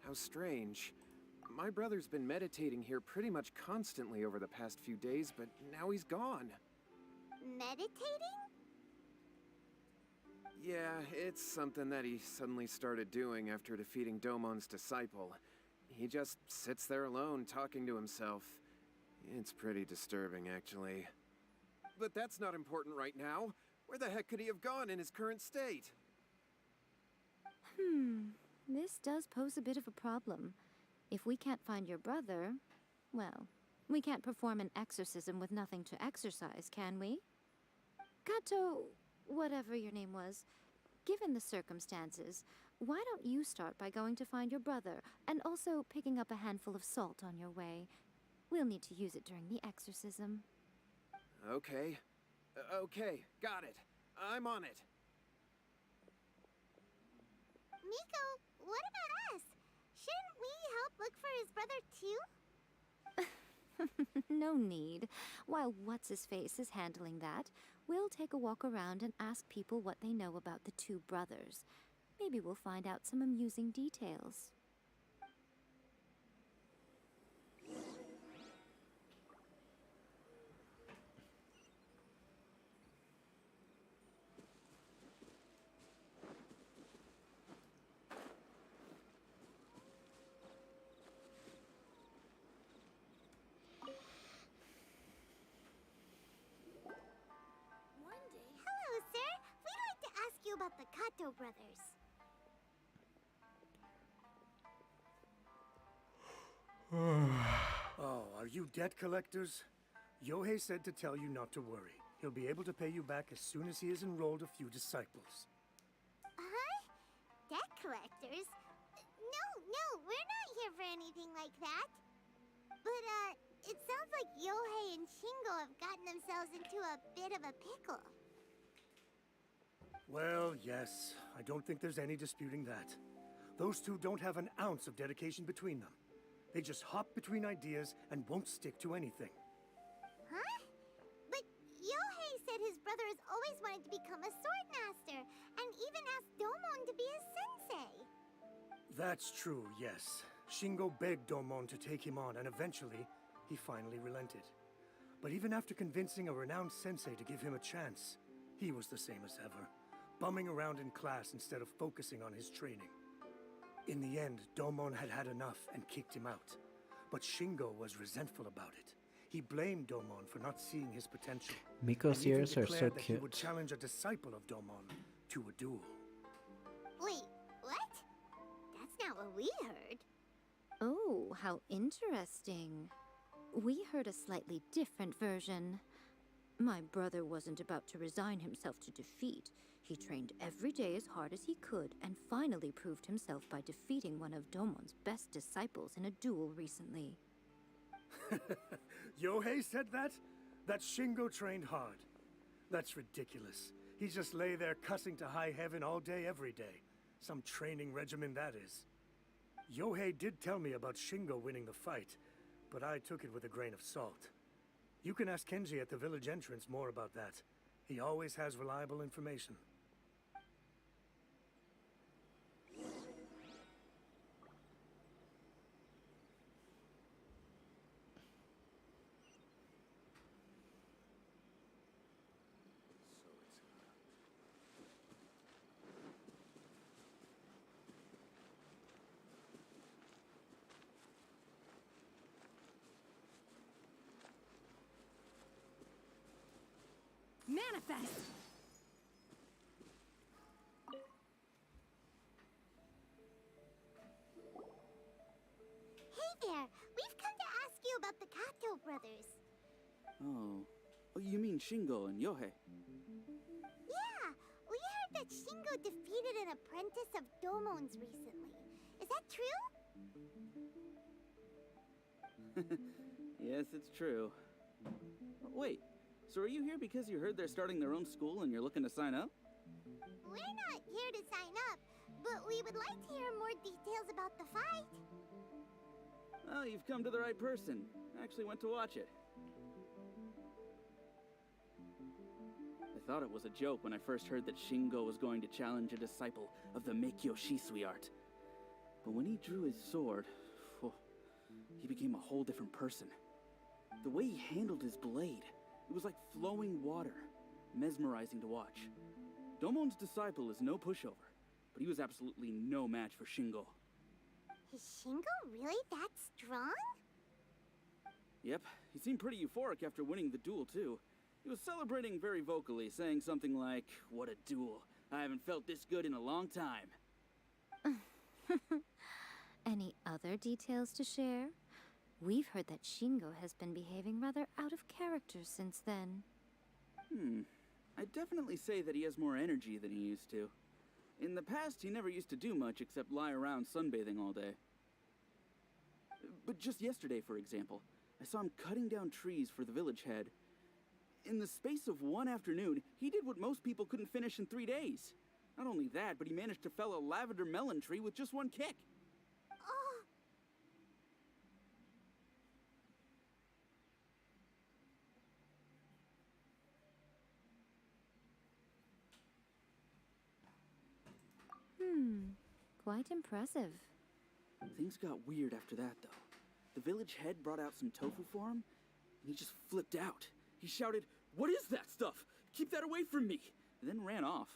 How strange. My brother's been meditating here pretty much constantly over the past few days, but now he's gone. Meditating? Yeah, it's something that he suddenly started doing after defeating Domon's disciple. He just sits there alone, talking to himself. It's pretty disturbing, actually. But that's not important right now. Where the heck could he have gone in his current state? This does pose a bit of a problem. If we can't find your brother, well, we can't perform an exorcism with nothing to exorcise, can we? Kato, whatever your name was, given the circumstances, why don't you start by going to find your brother and also picking up a handful of salt on your way? We'll need to use it during the exorcism. Okay. Okay, got it. I'm on it. Miko, what about us? Shouldn't we help look for his brother too? No need. While What's-His-Face is handling that, we'll take a walk around and ask people what they know about the two brothers. Maybe we'll find out some amusing details. Kato brothers? Oh, are you debt collectors? Yohei said to tell you not to worry. He'll be able to pay you back as soon as he has enrolled a few disciples. Huh? Debt collectors? No, we're not here for anything like that. But, it sounds like Yohei and Shingo have gotten themselves into a bit of a pickle. Well, yes. I don't think there's any disputing that. Those two don't have an ounce of dedication between them. They just hop between ideas and won't stick to anything. Huh? But Yohei said his brother has always wanted to become a sword master, and even asked Domon to be his sensei. That's true, yes. Shingo begged Domon to take him on, and eventually, he finally relented. But even after convincing a renowned sensei to give him a chance, he was the same as ever, bumming around in class instead of focusing on his training. In the end, Domon had had enough and kicked him out. But Shingo was resentful about it. He blamed Domon for not seeing his potential. Miko's and even ears are so declared that he would cute. challenge a disciple of Domon to a duel. Wait, what? That's not what we heard. Oh, how interesting. We heard a slightly different version. My brother wasn't about to resign himself to defeat. He trained every day as hard as he could and finally proved himself by defeating one of Domon's best disciples in a duel recently. Yohei said that? That Shingo trained hard. That's ridiculous. He just lay there cussing to high heaven all day, every day. Some training regimen, that is. Yohei did tell me about Shingo winning the fight, but I took it with a grain of salt. You can ask Kenji at the village entrance more about that. He always has reliable information. Manifest! Hey there, we've come to ask you about the Kato brothers. Oh. Oh, you mean Shingo and Yohei? Yeah, we heard that Shingo defeated an apprentice of Domon's recently. Is that true? Yes, it's true. Wait, so are you here because you heard they're starting their own school and you're looking to sign up? We're not here to sign up, but we would like to hear more details about the fight. Well, you've come to the right person. I actually went to watch it. I thought it was a joke when I first heard that Shingo was going to challenge a disciple of the Meikyo Shisui art. But when he drew his sword, he became a whole different person. The way he handled his blade, it was like flowing water, mesmerizing to watch. Domon's disciple is no pushover, but he was absolutely no match for Shingo. Is Shingo really that strong? Yep, he seemed pretty euphoric after winning the duel too. He was celebrating very vocally, saying something like, "What a duel. I haven't felt this good in a long time." Any other details to share? We've heard that Shingo has been behaving rather out of character since then. I'd definitely say that he has more energy than he used to. In the past, he never used to do much except lie around sunbathing all day. But just yesterday, for example, I saw him cutting down trees for the village head. In the space of one afternoon, he did what most people couldn't finish in 3 days. Not only that, but he managed to fell a lavender melon tree with just one kick. Oh. Quite impressive. Things got weird after that, though. The village head brought out some tofu for him, and he just flipped out. He shouted, "What is that stuff? Keep that away from me!" and then ran off.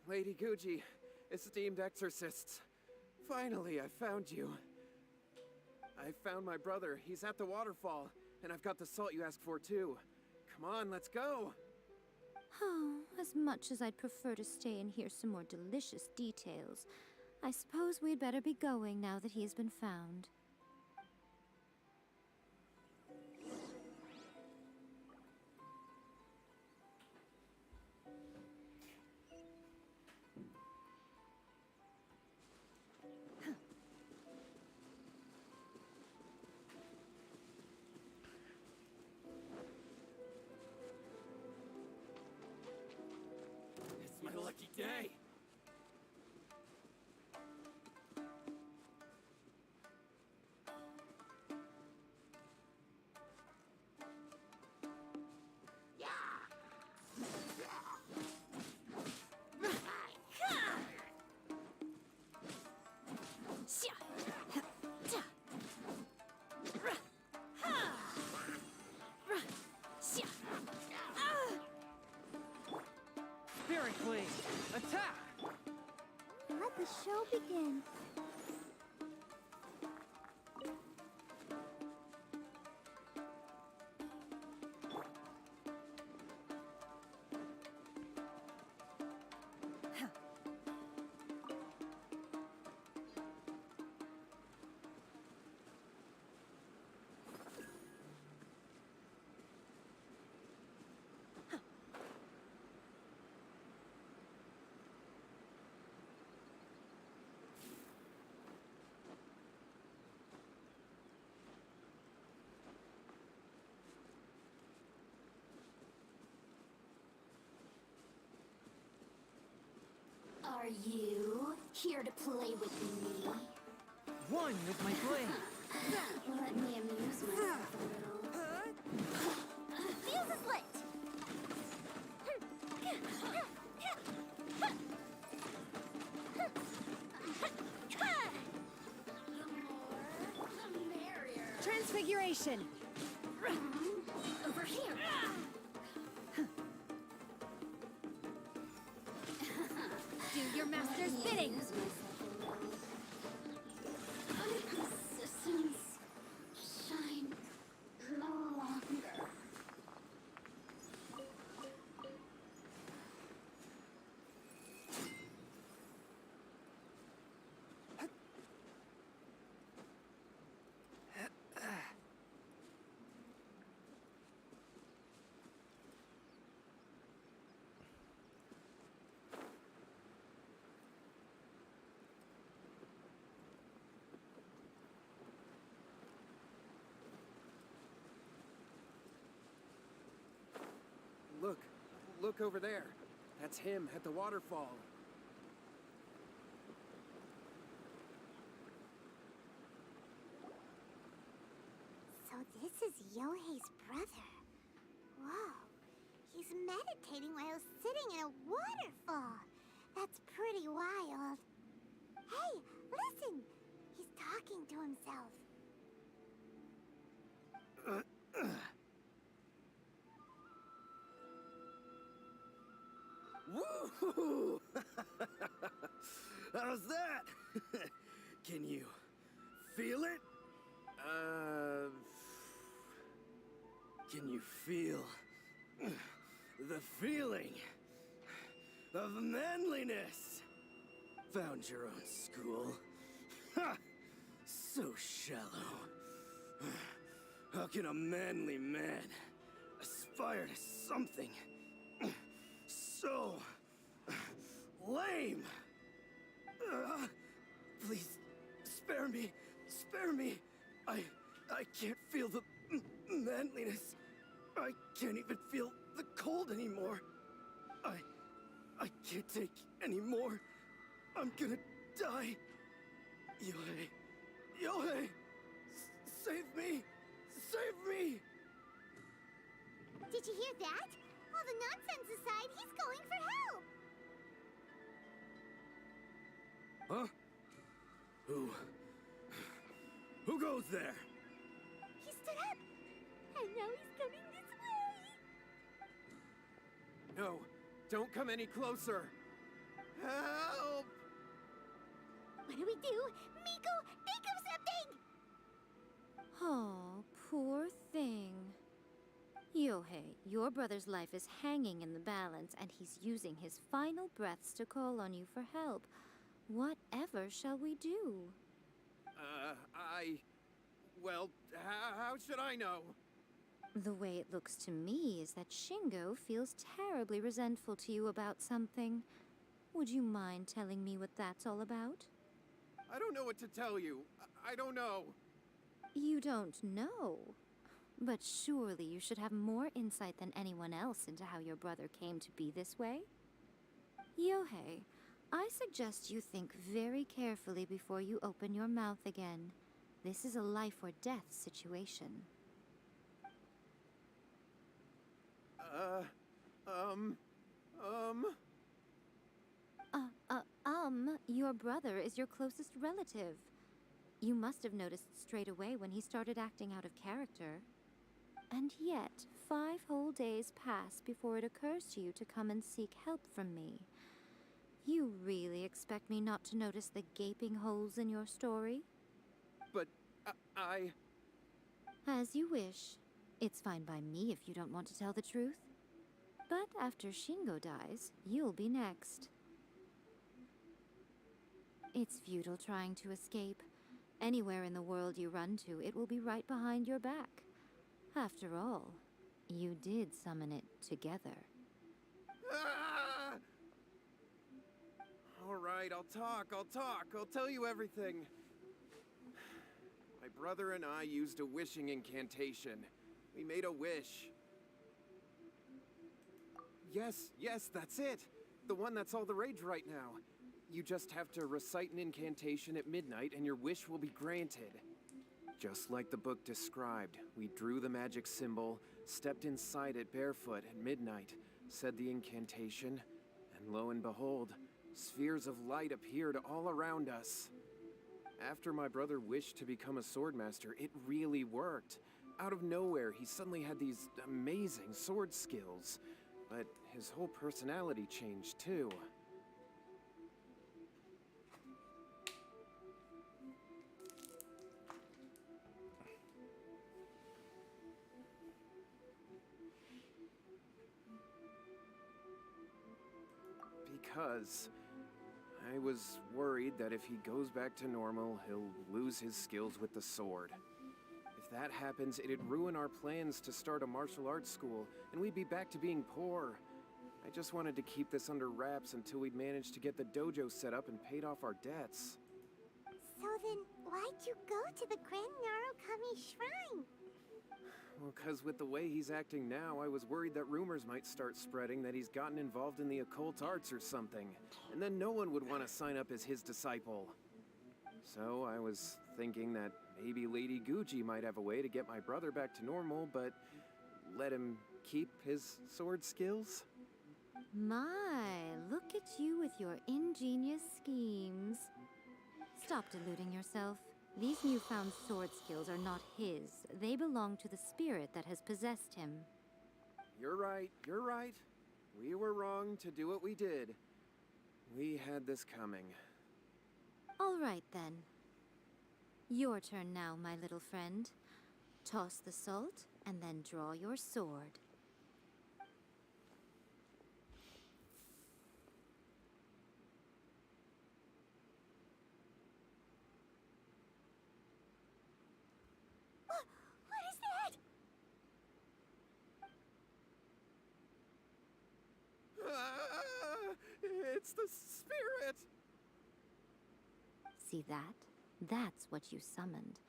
Lady Guji, esteemed exorcists. Finally, I found you. I found my brother. He's at the waterfall, and I've got the salt you asked for, too. Come on, let's go. Oh, as much as I'd prefer to stay and hear some more delicious details, I suppose we'd better be going now that he's been found. It's my lucky day. Spirit Blade, attack! Let the show begin. Are you here to play with me? One with my blade! Let me amuse myself a little. Fuse is lit! The merrier. Transfiguration! Over here. Do your master's bidding! Amuse myself a little. Persistence. Shine no longer. Look over there. That's him at the waterfall. So this is Yohei's brother. Whoa. He's meditating while sitting in a waterfall. That's pretty wild. Hey, listen! He's talking to himself. Woo! How's that? Can you feel it? Can you feel the feeling of manliness? Found your own school. Ha! So shallow. How can a manly man aspire to something so lame? Please, spare me. Spare me. I can't feel the manliness. I can't even feel the cold anymore. I can't take any more. I'm gonna die. Yohei. Yohei! Save me! Save me! Did you hear that? All the nonsense aside, he's going for help! Huh? Who goes there? He stood up! And now he's coming this way! No, don't come any closer. Help! What do we do? Miko, think of something! Oh, poor thing. Yohei, your brother's life is hanging in the balance, and he's using his final breaths to call on you for help. Whatever shall we do? Well, how should I know? The way it looks to me is that Shingo feels terribly resentful to you about something. Would you mind telling me what that's all about? I don't know what to tell you. I don't know. You don't know? But surely you should have more insight than anyone else into how your brother came to be this way? Yohei, I suggest you think very carefully before you open your mouth again. This is a life or death situation. Your brother is your closest relative. You must have noticed straight away when he started acting out of character. And yet, 5 whole days pass before it occurs to you to come and seek help from me. You really expect me not to notice the gaping holes in your story? But, As you wish. It's fine by me if you don't want to tell the truth. But after Shingo dies, you'll be next. It's futile trying to escape. Anywhere in the world you run to, it will be right behind your back. After all, you did summon it together. All right, I'll talk. I'll tell you everything. My brother and I used a wishing incantation. We made a wish. Yes, that's it. The one that's all the rage right now. You just have to recite an incantation at midnight and your wish will be granted. Just like the book described, we drew the magic symbol, stepped inside it barefoot at midnight, said the incantation, and lo and behold, spheres of light appeared all around us. After my brother wished to become a swordmaster, it really worked. Out of nowhere, he suddenly had these amazing sword skills, but his whole personality changed too. Because I was worried that if he goes back to normal, he'll lose his skills with the sword. If that happens, it'd ruin our plans to start a martial arts school, and we'd be back to being poor. I just wanted to keep this under wraps until we'd managed to get the dojo set up and paid off our debts. So then, why'd you go to the Grand Narukami Shrine? Well, 'cause with the way he's acting now, I was worried that rumors might start spreading that he's gotten involved in the occult arts or something, and then no one would want to sign up as his disciple. So I was thinking that maybe Lady Guji might have a way to get my brother back to normal, but let him keep his sword skills? My, look at you with your ingenious schemes. Stop deluding yourself. These newfound sword skills are not his. They belong to the spirit that has possessed him. You're right. We were wrong to do what we did. We had this coming. All right, then. Your turn now, my little friend. Toss the salt, and then draw your sword. What is that? It's the spirit! See that? That's what you summoned.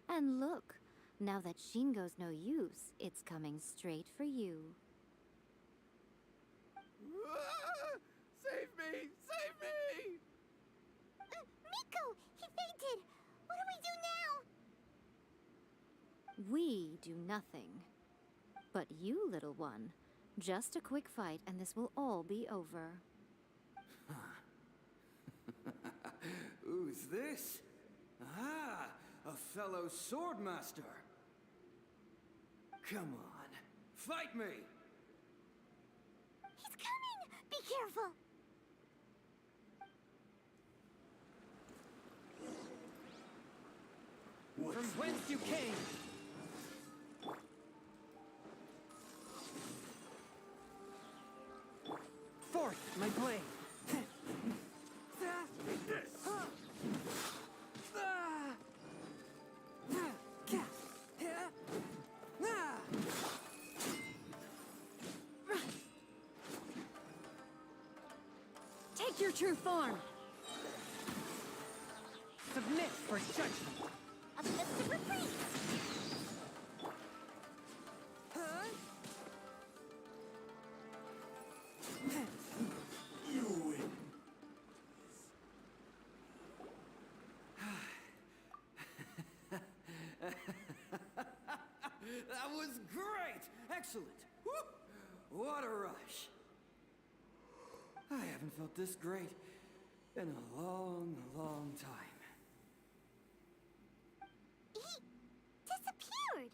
And look, now that Shingo's no use, it's coming straight for you. Save me! Save me! Miko! He fainted! What do we do now? We do nothing. But you, little one, just a quick fight and this will all be over. Who's this? Ah, a fellow swordmaster. Come on, fight me! He's coming! Be careful! From whence you came! Reflect your true form! Submit for judgment. A fist of retreat! You win. That was great! Excellent! Woo! What a rush! I haven't felt this great in a long, long time. He disappeared!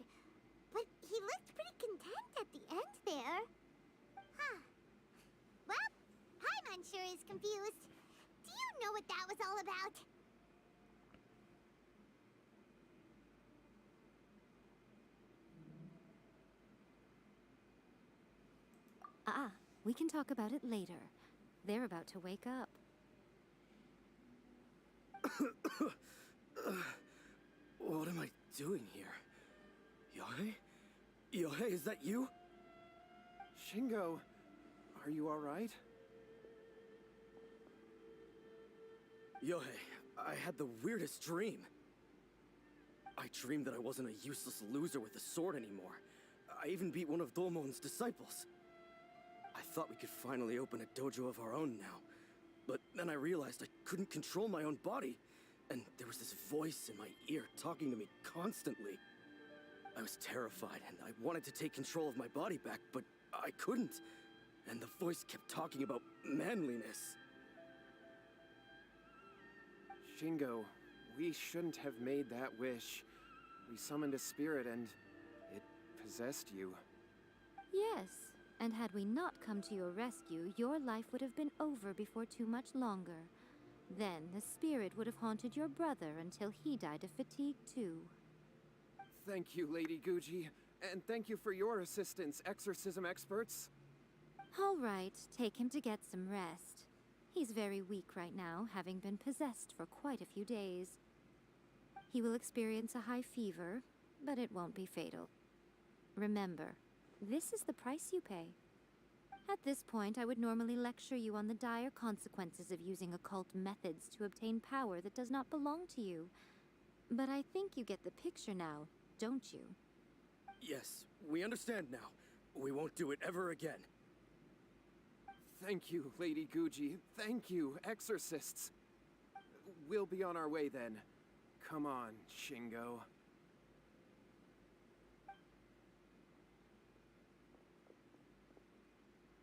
But he looked pretty content at the end there. Huh. Well, Paimon sure is confused. Do you know what that was all about? We can talk about it later. They're about to wake up. What am I doing here? Yae? Yae, is that you? Shingo, are you alright? Yae, I had the weirdest dream. I dreamed that I wasn't a useless loser with a sword anymore. I even beat one of Domon's disciples. I thought we could finally open a dojo of our own now. But then I realized I couldn't control my own body. And there was this voice in my ear talking to me constantly. I was terrified and I wanted to take control of my body back, but I couldn't. And the voice kept talking about manliness. Shingo, we shouldn't have made that wish. We summoned a spirit and it possessed you. Yes, and had we not come to your rescue, your life would have been over before too much longer. Then the spirit would have haunted your brother until he died of fatigue too. Thank you, Lady Guji, and thank you for your assistance, exorcism experts. All right, take him to get some rest. He's very weak right now, having been possessed for quite a few days. He will experience a high fever, but it won't be fatal. Remember, this is the price you pay. At this point, I would normally lecture you on the dire consequences of using occult methods to obtain power that does not belong to you. But I think you get the picture now, don't you? Yes, we understand now. We won't do it ever again. Thank you, Lady Guji. Thank you, exorcists. We'll be on our way then. Come on, Shingo.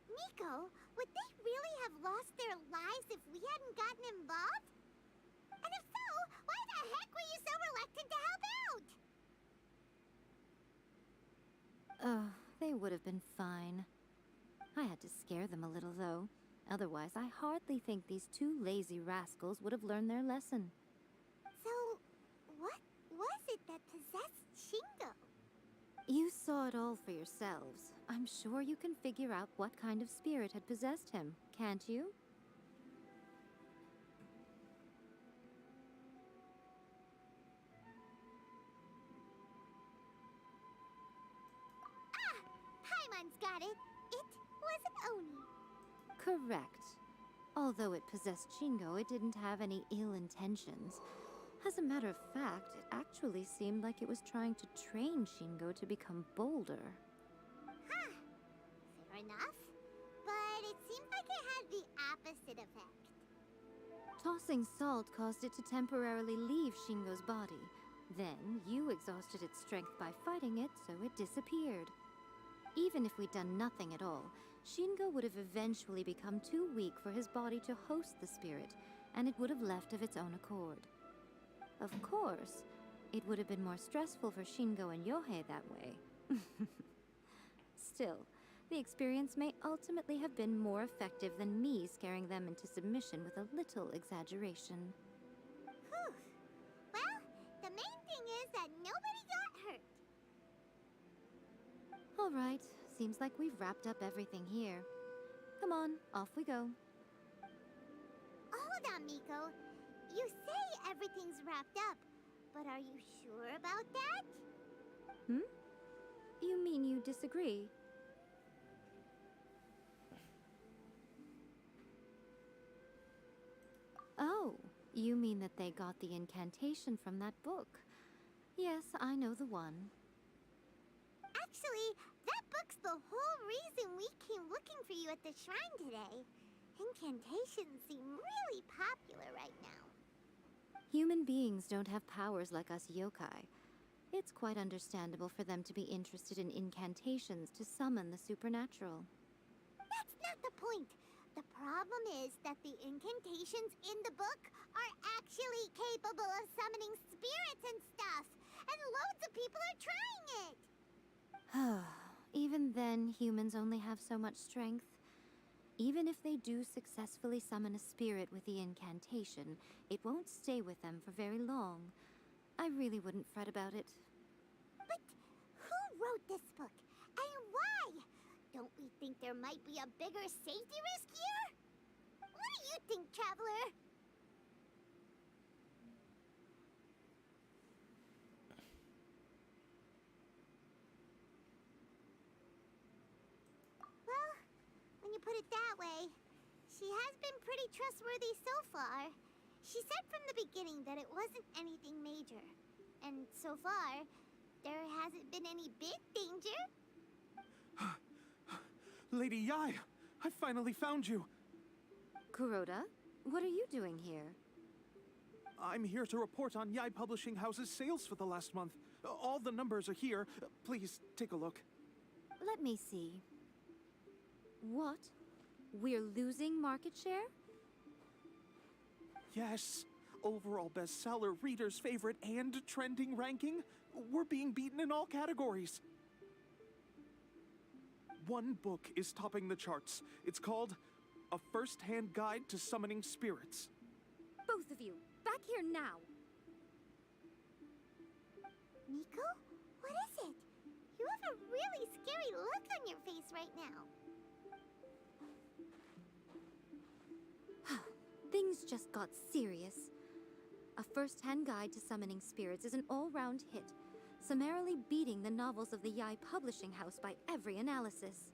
Miko, would they really have lost their lives if we hadn't gotten involved? And if so, why the heck were you so reluctant to help out? Oh, they would have been fine. I had to scare them a little, though. Otherwise, I hardly think these two lazy rascals would have learned their lesson. So, what was it that possessed Shingo? You saw it all for yourselves. I'm sure you can figure out what kind of spirit had possessed him, can't you? Paimon's got it. It was an Oni. Correct. Although it possessed Shingo, it didn't have any ill intentions. As a matter of fact, it actually seemed like it was trying to train Shingo to become bolder. Huh. Fair enough. But it seemed like it had the opposite effect. Tossing salt caused it to temporarily leave Shingo's body. Then, you exhausted its strength by fighting it, so it disappeared. Even if we'd done nothing at all, Shingo would have eventually become too weak for his body to host the spirit, and it would have left of its own accord. Of course, it would have been more stressful for Shingo and Yohei that way. Still, the experience may ultimately have been more effective than me scaring them into submission with a little exaggeration. Whew. Well, the main thing is that nobody got hurt. All right, seems like we've wrapped up everything here. Come on, off we go. Hold on, Miko. You say everything's wrapped up, but are you sure about that? You mean you disagree? Oh, you mean that they got the incantation from that book? Yes, I know the one. Actually, that book's the whole reason we came looking for you at the shrine today. Incantations seem really popular right now. Human beings don't have powers like us yokai. It's quite understandable for them to be interested in incantations to summon the supernatural. That's not the point. The problem is that the incantations in the book are actually capable of summoning spirits and stuff. And loads of people are trying it. Even then, humans only have so much strength. Even if they do successfully summon a spirit with the incantation, it won't stay with them for very long. I really wouldn't fret about it. But who wrote this book? And why? Don't we think there might be a bigger safety risk here? What do you think, Traveler? Well, when you put it that way, she has been pretty trustworthy so far. She said from the beginning that it wasn't anything major. And so far, there hasn't been any big danger. Lady Yae, I finally found you. Kuroda, what are you doing here? I'm here to report on Yae Publishing House's sales for the last month. All the numbers are here. Please, take a look. Let me see. What? We're losing market share? Yes. Overall bestseller, reader's favorite, and trending ranking. We're being beaten in all categories. One book is topping the charts. It's called A First-Hand Guide to Summoning Spirits. Both of you, back here now! Nico? What is it? You have a really scary look on your face right now. Things just got serious. A First-Hand Guide to Summoning Spirits is an all-round hit, summarily beating the novels of the Yae Publishing House by every analysis.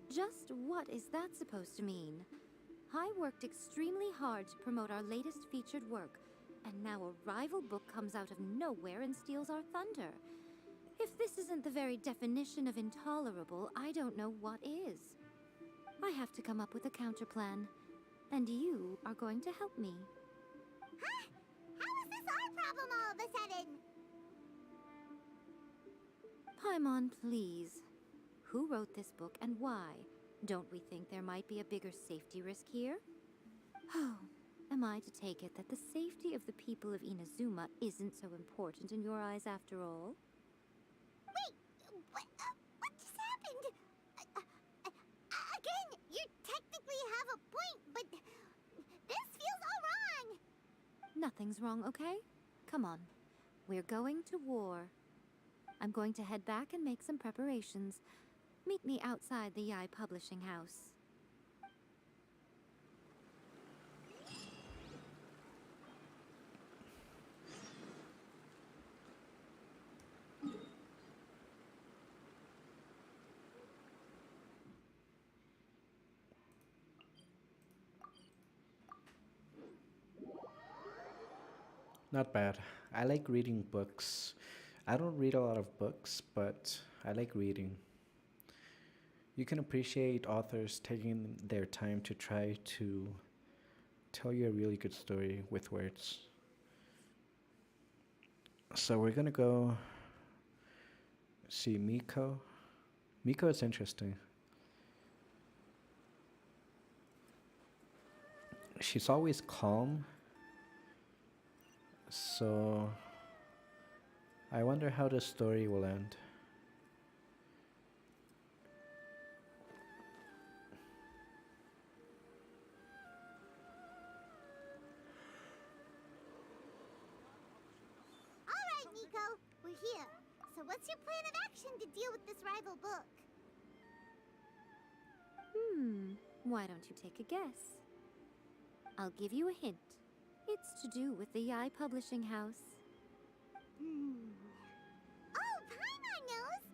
Just what is that supposed to mean? I worked extremely hard to promote our latest featured work, and now a rival book comes out of nowhere and steals our thunder. If this isn't the very definition of intolerable, I don't know what is. I have to come up with a counterplan, and you are going to help me. Huh? How is this our problem all of a sudden? Paimon, please. Who wrote this book and why? Don't we think there might be a bigger safety risk here? Oh, am I to take it that the safety of the people of Inazuma isn't so important in your eyes after all? Wait, what just happened? Again, you technically have a point, but this feels all wrong. Nothing's wrong, okay? Come on. We're going to war. I'm going to head back and make some preparations. Meet me outside the Yae Publishing House. Not bad. I like reading books. I don't read a lot of books, but I like reading. You can appreciate authors taking their time to try to tell you a really good story with words. So we're gonna go see Miko. Miko is interesting. She's always calm. So I wonder how the story will end. Alright, Nico, we're here. So what's your plan of action to deal with this rival book? Why don't you take a guess? I'll give you a hint. It's to do with the Yae Publishing House. Oh, Paimon knows!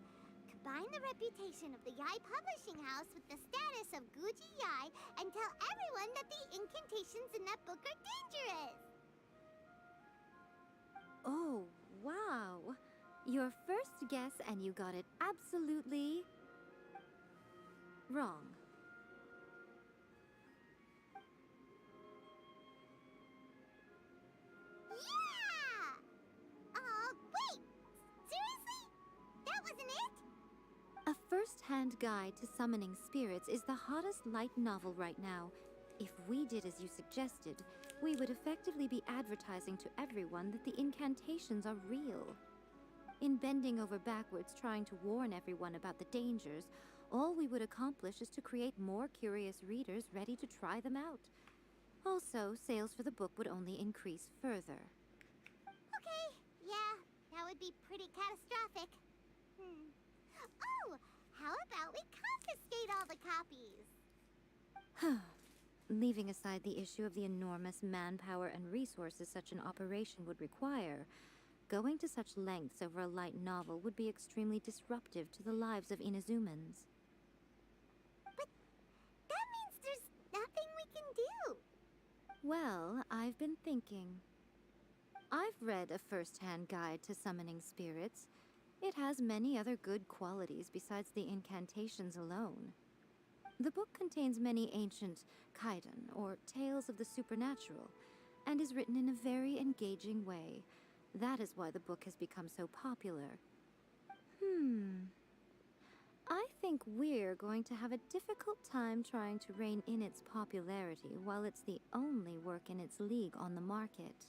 Combine the reputation of the Yae Publishing House with the status of Guji Yae and tell everyone that the incantations in that book are dangerous. Oh, wow. Your first guess and you got it absolutely wrong. Yeah! Wait! Seriously? That wasn't it? A first-hand guide to summoning spirits is the hottest light novel right now. If we did as you suggested, we would effectively be advertising to everyone that the incantations are real. In bending over backwards trying to warn everyone about the dangers, all we would accomplish is to create more curious readers ready to try them out. Also, sales for the book would only increase further. Okay, yeah, that would be pretty catastrophic. Oh, how about we confiscate all the copies? Leaving aside the issue of the enormous manpower and resources such an operation would require, going to such lengths over a light novel would be extremely disruptive to the lives of Inazumans. But that means there's nothing we can do. Well, I've been thinking. I've read a first-hand guide to summoning spirits. It has many other good qualities besides the incantations alone. The book contains many ancient kaiden, or tales of the supernatural, and is written in a very engaging way. That is why the book has become so popular. I think we're going to have a difficult time trying to rein in its popularity while it's the only work in its league on the market.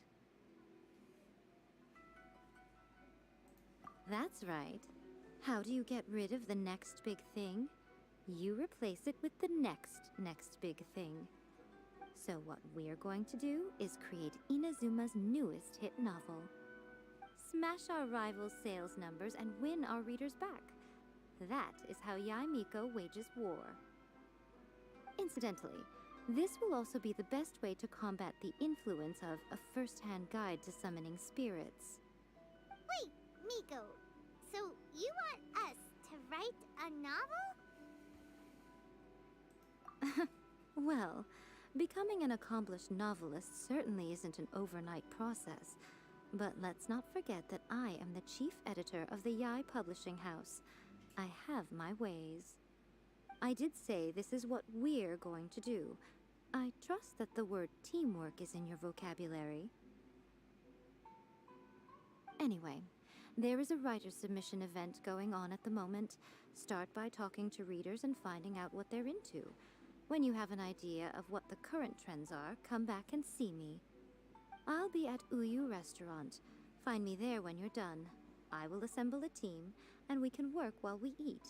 That's right. How do you get rid of the next big thing? You replace it with the next big thing. So what we're going to do is create Inazuma's newest hit novel. Smash our rivals' sales numbers and win our readers back. That is how Yae Miko wages war. Incidentally, this will also be the best way to combat the influence of a first-hand guide to summoning spirits. Wait, Miko, so you want us to write a novel? Well, becoming an accomplished novelist certainly isn't an overnight process. But let's not forget that I am the chief editor of the Yae Publishing House. I have my ways. I did say this is what we're going to do. I trust that the word teamwork is in your vocabulary. Anyway, there is a writer submission event going on at the moment. Start by talking to readers and finding out what they're into. When you have an idea of what the current trends are, come back and see me. I'll be at Uyu Restaurant. Find me there when you're done. I will assemble a team, and we can work while we eat.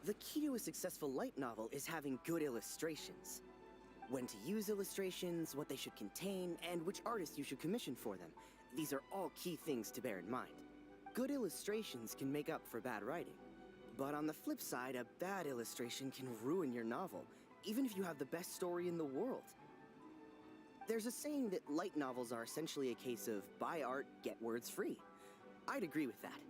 The key to a successful light novel is having good illustrations. When to use illustrations, what they should contain, and which artist you should commission for them. These are all key things to bear in mind. Good illustrations can make up for bad writing. But on the flip side, a bad illustration can ruin your novel, even if you have the best story in the world. There's a saying that light novels are essentially a case of buy art, get words free. I'd agree with that.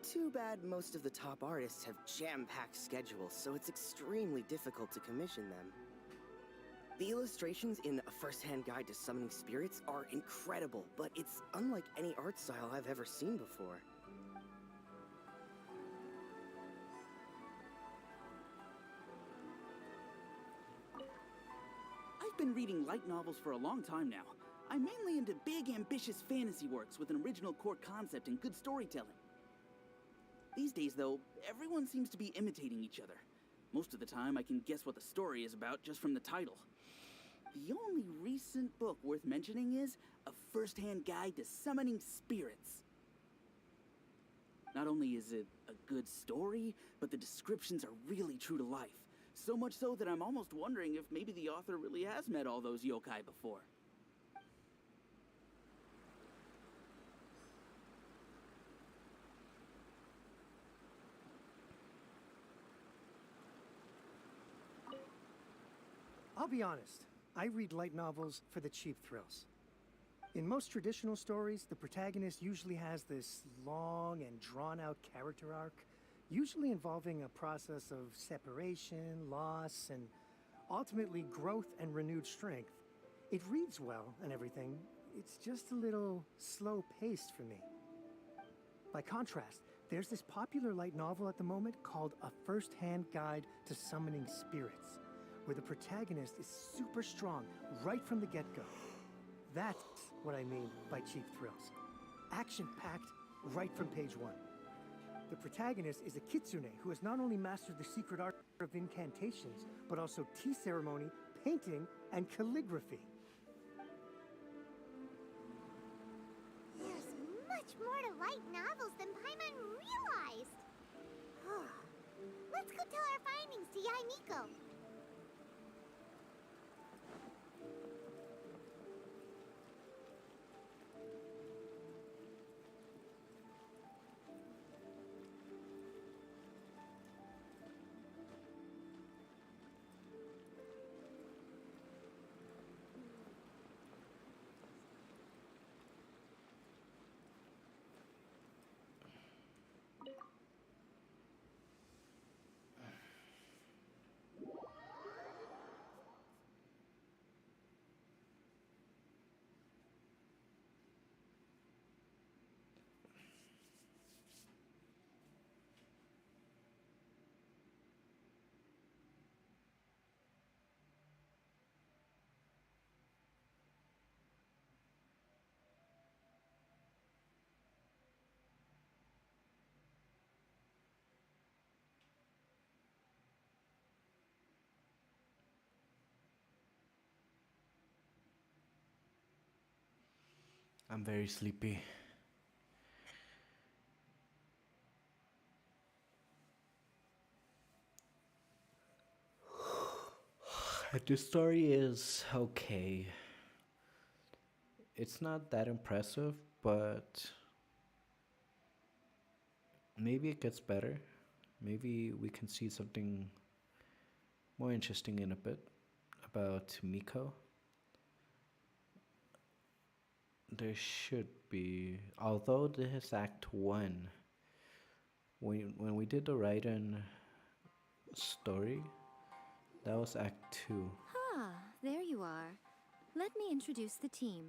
Too bad most of the top artists have jam-packed schedules, so it's extremely difficult to commission them. The illustrations in A First-Hand Guide to Summoning Spirits are incredible, but it's unlike any art style I've ever seen before. I've been reading light novels for a long time now. I'm mainly into big, ambitious fantasy works with an original core concept and good storytelling. These days, though, everyone seems to be imitating each other. Most of the time, I can guess what the story is about just from the title. The only recent book worth mentioning is A First-Hand Guide to Summoning Spirits. Not only is it a good story, but the descriptions are really true to life. So much so that I'm almost wondering if maybe the author really has met all those yokai before. I'll be honest, I read light novels for the cheap thrills. In most traditional stories, the protagonist usually has this long and drawn-out character arc, usually involving a process of separation, loss, and ultimately growth and renewed strength. It reads well and everything, it's just a little slow-paced for me. By contrast, there's this popular light novel at the moment called A First-Hand Guide to Summoning Spirits, where the protagonist is super strong right from the get-go. That's what I mean by cheap thrills. Action-packed right from page 1. The protagonist is a Kitsune who has not only mastered the secret art of incantations, but also tea ceremony, painting, and calligraphy. There's much more to light novels than Paimon realized. Let's go tell our findings to Yae Miko. I'm very sleepy. The story is okay. It's not that impressive, but maybe it gets better. Maybe we can see something more interesting in a bit about Miko. There should be, although this is Act 1, when we did the Raiden story, that was Act 2. Ah, there you are. Let me introduce the team.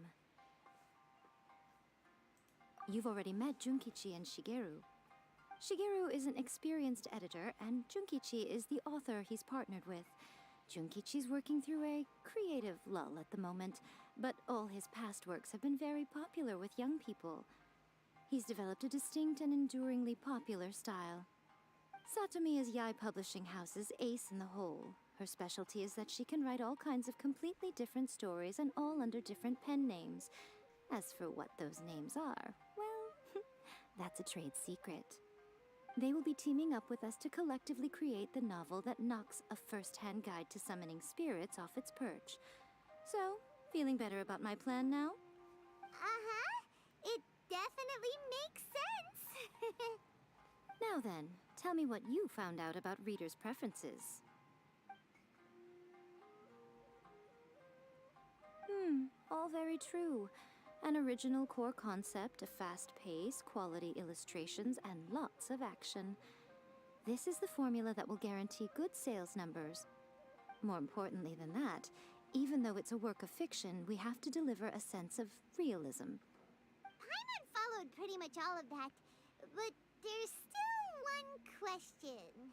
You've already met Junkichi and Shigeru. Shigeru is an experienced editor, and Junkichi is the author he's partnered with. Junkichi's working through a creative lull at the moment, but all his past works have been very popular with young people. He's developed a distinct and enduringly popular style. Satomi is Yae Publishing House's ace in the hole. Her specialty is that she can write all kinds of completely different stories and all under different pen names. As for what those names are, well, that's a trade secret. They will be teaming up with us to collectively create the novel that knocks A First-Hand Guide to Summoning Spirits off its perch. So, feeling better about my plan now? It definitely makes sense. Now then, tell me what you found out about readers' preferences. All very true. An original core concept, a fast pace, quality illustrations, and lots of action. This is the formula that will guarantee good sales numbers. More importantly than that, even though it's a work of fiction, we have to deliver a sense of realism. Paimon followed pretty much all of that, but there's still one question.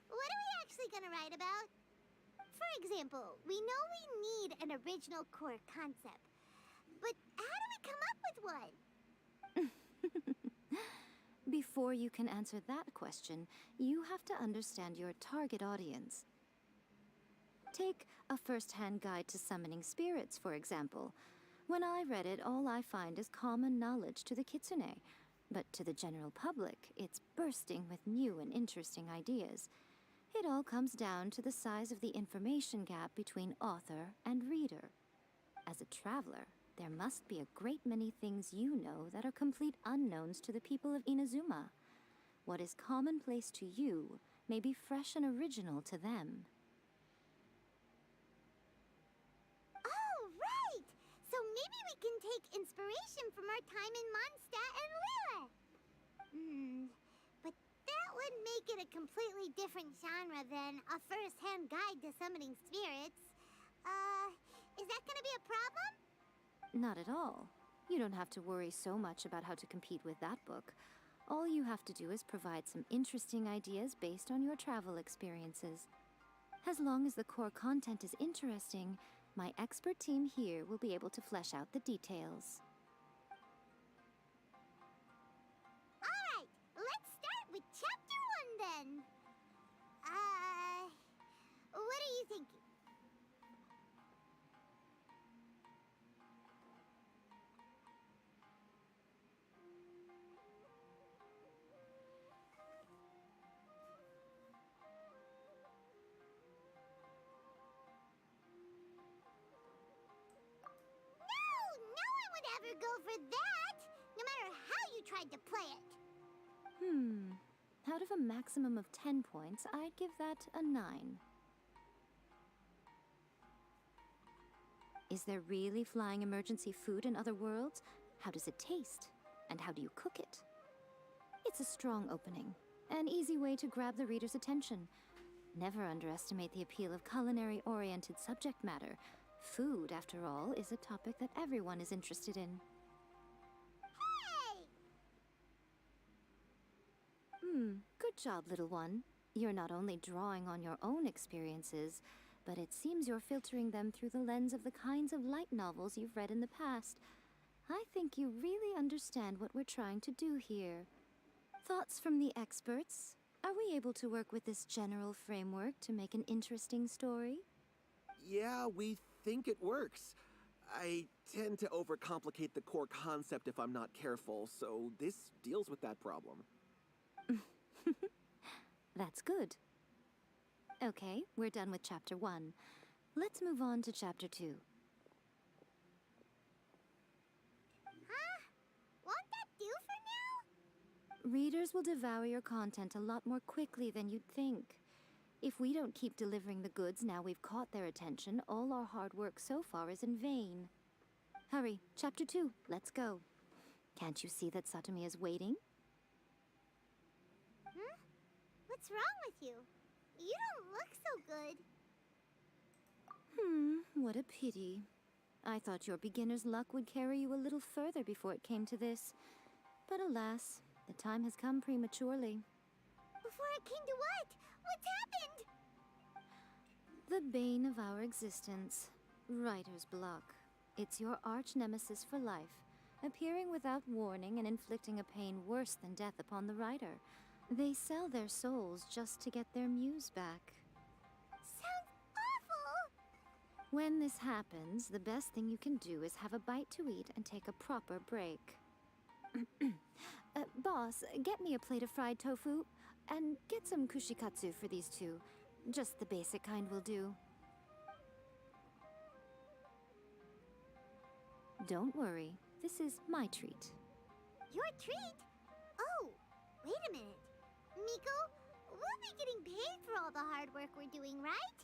What are we actually gonna write about? For example, we know we need an original core concept, but how do we come up with one? Before you can answer that question, you have to understand your target audience. Take A First-Hand Guide to Summoning Spirits, for example. When I read it, all I find is common knowledge to the Kitsune. But to the general public, it's bursting with new and interesting ideas. It all comes down to the size of the information gap between author and reader. As a traveler, there must be a great many things you know that are complete unknowns to the people of Inazuma. What is commonplace to you may be fresh and original to them. Oh, right! So maybe we can take inspiration from our time in Mondstadt and Lille. But that would make it a completely different genre than a first-hand guide to summoning spirits. Is that gonna be a problem? Not at all. You don't have to worry so much about how to compete with that book. All you have to do is provide some interesting ideas based on your travel experiences. As long as the core content is interesting, my expert team here will be able to flesh out the details. Alright, let's start with Chapter 1 then. What are you thinking? Ever go for that, no matter how you tried to play it. Out of a maximum of 10 points, I'd give that a 9. Is there really flying emergency food in other worlds? How does it taste? And how do you cook it? It's a strong opening, an easy way to grab the reader's attention. Never underestimate the appeal of culinary-oriented subject matter. Food, after all, is a topic that everyone is interested in. Hey! Good job, little one. You're not only drawing on your own experiences, but it seems you're filtering them through the lens of the kinds of light novels you've read in the past. I think you really understand what we're trying to do here. Thoughts from the experts? Are we able to work with this general framework to make an interesting story? Yeah, we think it works. I tend to overcomplicate the core concept if I'm not careful, so this deals with that problem. That's good. Okay, we're done with Chapter 1. Let's move on to Chapter 2. Huh? Won't that do for now? Readers will devour your content a lot more quickly than you'd think. If we don't keep delivering the goods now we've caught their attention, all our hard work so far is in vain. Hurry, Chapter 2, let's go. Can't you see that Satomi is waiting? What's wrong with you? You don't look so good. What a pity. I thought your beginner's luck would carry you a little further before it came to this. But alas, the time has come prematurely. Before it came to what? What's happened? The bane of our existence. Writer's block. It's your arch-nemesis for life, appearing without warning and inflicting a pain worse than death upon the writer. They sell their souls just to get their muse back. Sounds awful! When this happens, the best thing you can do is have a bite to eat and take a proper break. Boss, get me a plate of fried tofu, and get some kushikatsu for these two. Just the basic kind will do. Don't worry, this is my treat. Your treat? Oh, wait a minute. Miko, we'll be getting paid for all the hard work we're doing, right?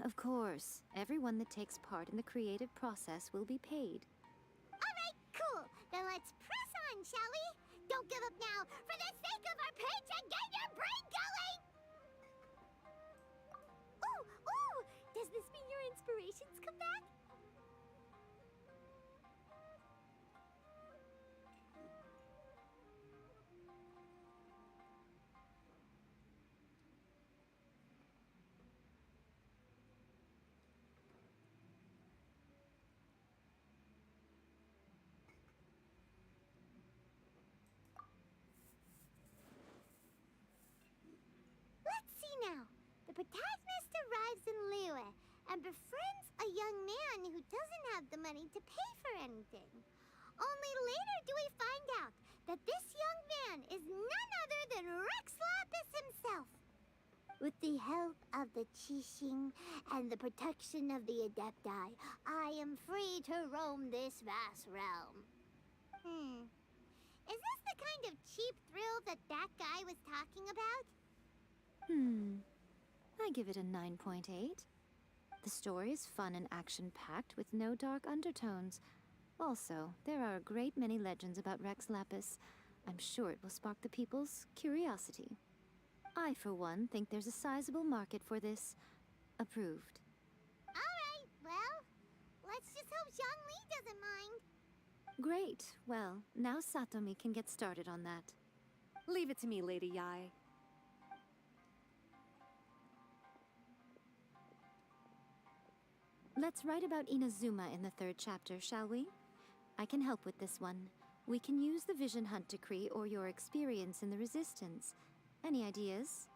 Of course. Everyone that takes part in the creative process will be paid. Alright, cool. Then let's press on, shall we? Don't give up now. For the sake of our patron, get your brain going! Ooh! Does this mean your inspirations come back? Now, the protagonist arrives in Liyue and befriends a young man who doesn't have the money to pay for anything. Only later do we find out that this young man is none other than Rex Lapis himself. With the help of the Qixing and the protection of the Adepti, I am free to roam this vast realm. Is this the kind of cheap thrill that guy was talking about? I give it a 9.8. The story is fun and action-packed with no dark undertones. Also, there are a great many legends about Rex Lapis. I'm sure it will spark the people's curiosity. I, for one, think there's a sizable market for this. Approved. Alright, well, let's just hope Zhongli doesn't mind. Great. Well, now Satomi can get started on that. Leave it to me, Lady Yae. Let's write about Inazuma in the 3rd chapter, shall we? I can help with this one. We can use the Vision Hunt Decree or your experience in the Resistance. Any ideas?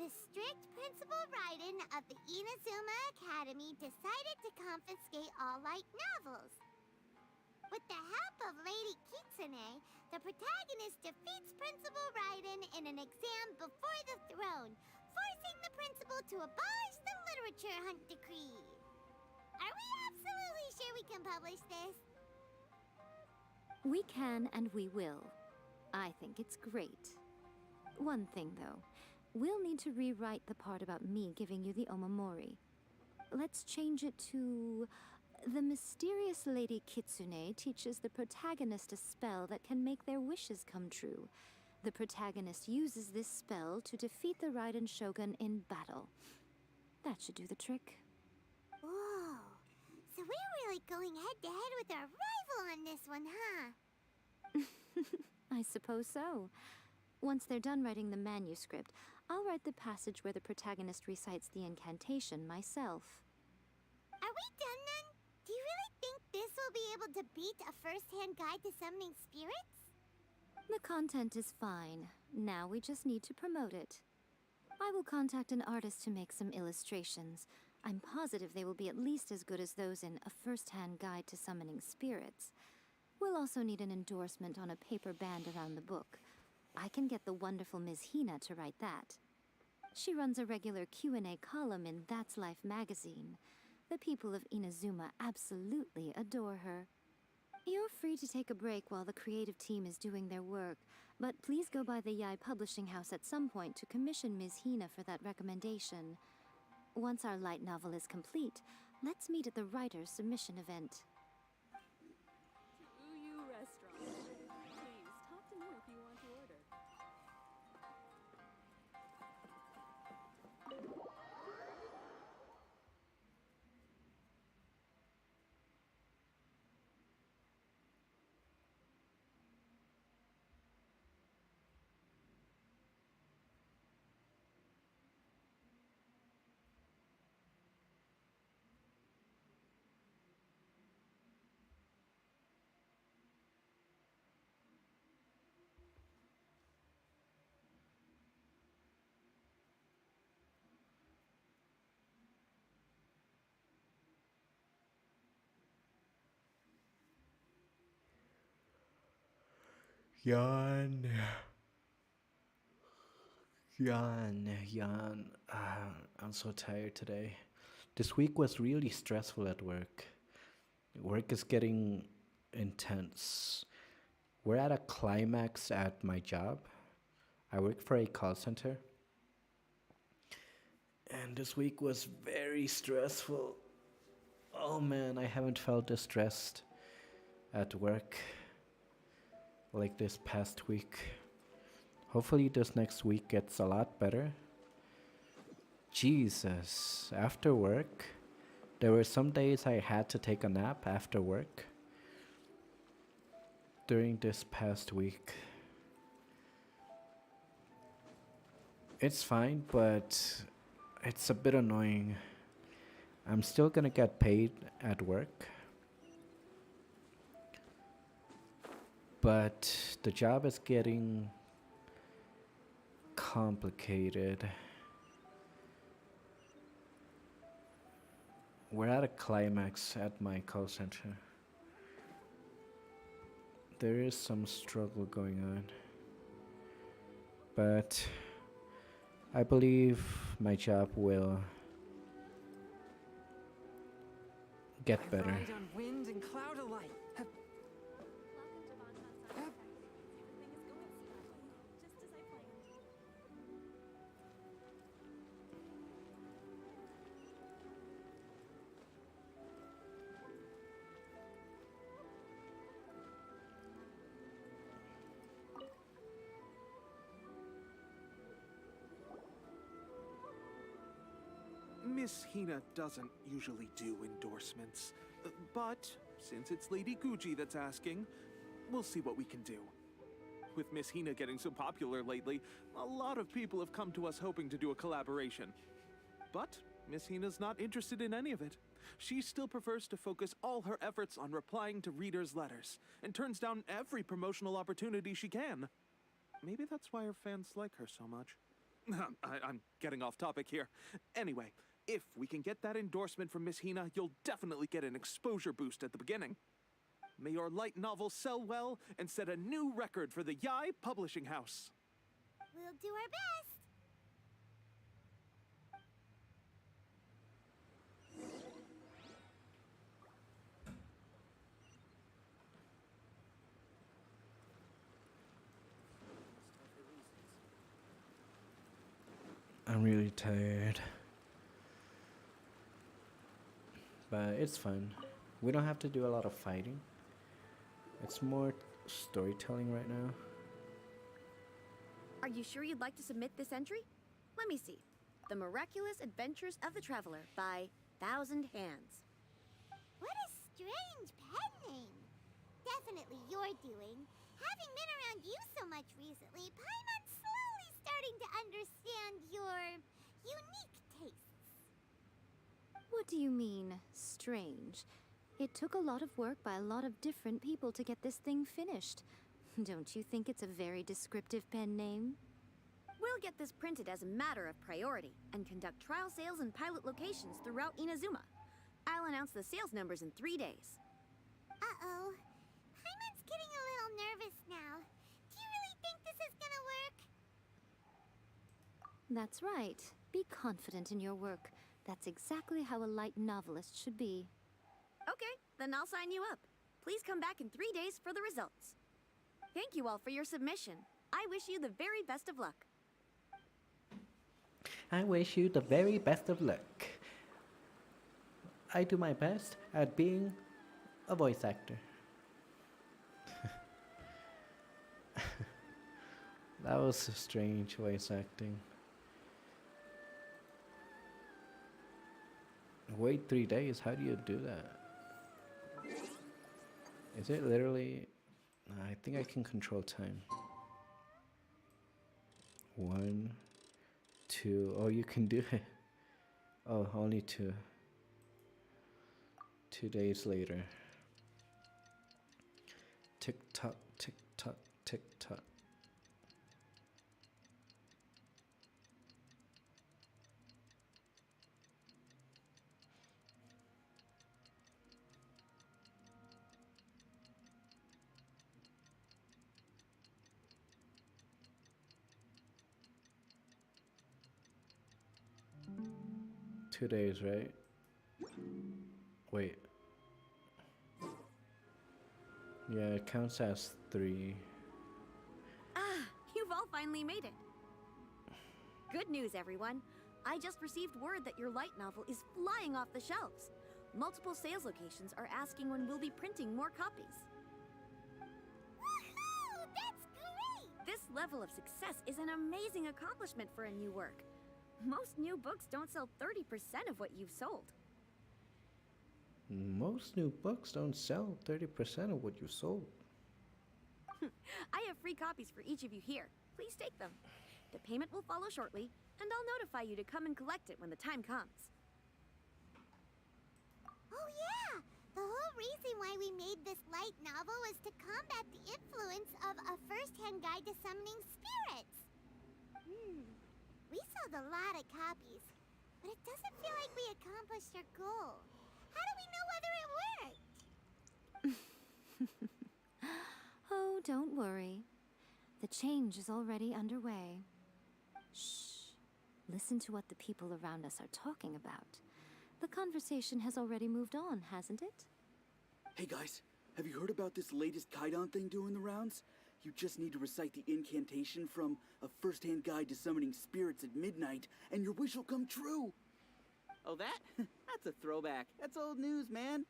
The strict Principal Raiden of the Inazuma Academy decided to confiscate all light novels. With the help of Lady Kitsune, the protagonist defeats Principal Raiden in an exam before the throne, forcing the principal to abolish the literature hunt decree. Are we absolutely sure we can publish this? We can and we will. I think it's great. One thing, though. We'll need to rewrite the part about me giving you the Omamori. Let's change it to... The mysterious Lady Kitsune teaches the protagonist a spell that can make their wishes come true. The protagonist uses this spell to defeat the Raiden Shogun in battle. That should do the trick. Whoa. So we're really going head-to-head with our rival on this one, huh? I suppose so. Once they're done writing the manuscript, I'll write the passage where the protagonist recites the incantation myself. Are we done then? Do you really think this will be able to beat a first-hand guide to summoning spirits? The content is fine. Now we just need to promote it. I will contact an artist to make some illustrations. I'm positive they will be at least as good as those in A First-Hand Guide to Summoning Spirits. We'll also need an endorsement on a paper band around the book. I can get the wonderful Ms. Hina to write that. She runs a regular Q&A column in That's Life magazine. The people of Inazuma absolutely adore her. You're free to take a break while the creative team is doing their work, but please go by the Yae Publishing House at some point to commission Ms. Hina for that recommendation. Once our light novel is complete, let's meet at the writer's submission event. Uyu Restaurant. Please, talk to me if you want to order. Yawn. Yawn. I'm so tired today. This week was really stressful at work. Work is getting intense. We're at a climax at my job. I work for a call center. And this week was very stressful. Oh man, I haven't felt this stressed at work like this past week. Hopefully this next week gets a lot better. Jesus, after work, there were some days I had to take a nap after work during this past week. It's fine, but it's a bit annoying. I'm still gonna get paid at work, but the job is getting complicated. We're at a climax at my call center. There is some struggle going on, but I believe my job will get better. Ride on wind and cloud alike. Miss Hina doesn't usually do endorsements, but since it's Lady Guji that's asking, we'll see what we can do. With Miss Hina getting so popular lately, a lot of people have come to us hoping to do a collaboration. But Miss Hina's not interested in any of it. She still prefers to focus all her efforts on replying to readers' letters, and turns down every promotional opportunity she can. Maybe that's why her fans like her so much. I'm getting off topic here. Anyway, if we can get that endorsement from Miss Hina, you'll definitely get an exposure boost at the beginning. May your light novel sell well and set a new record for the Yaes publishing house. We'll do our best. I'm really tired. But it's fun. We don't have to do a lot of fighting. It's more storytelling right now. Are you sure you'd like to submit this entry? Let me see. The Miraculous Adventures of the Traveler by Thousand Hands. What a strange pen name. Definitely your doing. Having been around you so much recently, Paimon's slowly starting to understand your unique tastes. What do you mean, strange? It took a lot of work by a lot of different people to get this thing finished. Don't you think it's a very descriptive pen name? We'll get this printed as a matter of priority and conduct trial sales in pilot locations throughout Inazuma. I'll announce the sales numbers in 3 days. Uh-oh. Paimon's getting a little nervous now. Do you really think this is gonna work? That's right. Be confident in your work. That's exactly how a light novelist should be. Okay, then I'll sign you up. Please come back in 3 days for the results. Thank you all for your submission. I wish you the very best of luck. I wish you the very best of luck. I do my best at being a voice actor. That was strange voice acting. Wait 3 days, how do you do that? Is it literally... I think I can control time. 1, 2, oh you can do it. Oh, only 2. 2 days later. Tick tock, tick tock, tick tock. Two days, right? Wait. Yeah, it counts as 3. Ah, you've all finally made it. Good news, everyone. I just received word that your light novel is flying off the shelves. Multiple sales locations are asking when we'll be printing more copies. Woohoo! That's great! This level of success is an amazing accomplishment for a new work. Most new books don't sell 30% of what you've sold. Most new books don't sell 30% of what you sold. I have free copies for each of you here. Please take them. The payment will follow shortly, and I'll notify you to come and collect it when the time comes. Oh yeah! The whole reason why we made this light novel was to combat the influence of a first-hand guide to summoning spirits. We sold a lot of copies, but it doesn't feel like we accomplished our goal. How do we know whether it worked? Oh, don't worry. The change is already underway. Shh. Listen to what the people around us are talking about. The conversation has already moved on, hasn't it? Hey guys, have you heard about this latest Kaidan thing doing the rounds? You just need to recite the incantation from A First-Hand Guide to Summoning Spirits at Midnight, and your wish will come true! Oh, that? That's a throwback. That's old news, man.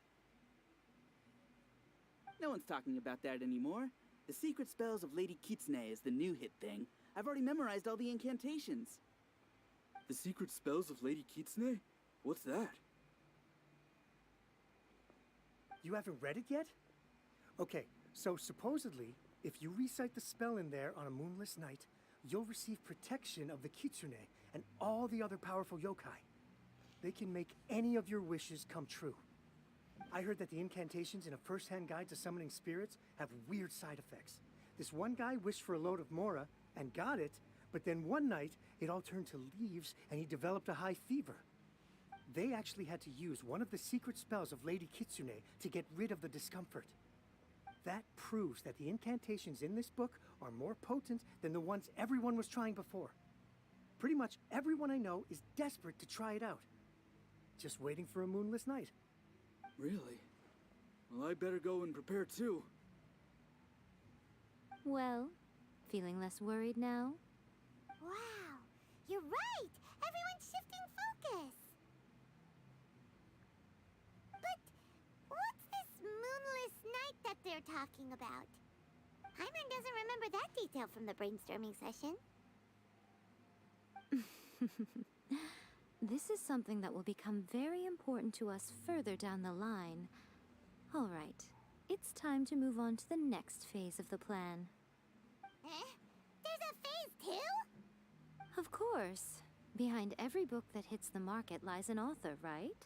No one's talking about that anymore. The Secret Spells of Lady Kitsune is the new hit thing. I've already memorized all the incantations. The Secret Spells of Lady Kitsune? What's that? You haven't read it yet? Okay, so supposedly, if you recite the spell in there on a moonless night, you'll receive protection of the Kitsune and all the other powerful yokai. They can make any of your wishes come true. I heard that the incantations in A First-Hand Guide to Summoning Spirits have weird side effects. This one guy wished for a load of mora and got it, but then one night it all turned to leaves and he developed a high fever. They actually had to use one of the secret spells of Lady Kitsune to get rid of the discomfort. That proves that the incantations in this book are more potent than the ones everyone was trying before. Pretty much everyone I know is desperate to try it out. Just waiting for a moonless night. Really? Well, I better go and prepare too. Well, feeling less worried now? Wow, you're right! Everyone's shifting focus! But what's this moonless night that they're talking about? Hyman doesn't remember that detail from the brainstorming session. This is something that will become very important to us further down the line. All right, it's time to move on to the next phase of the plan. There's a phase 2? Of course. Behind every book that hits the market lies an author, right?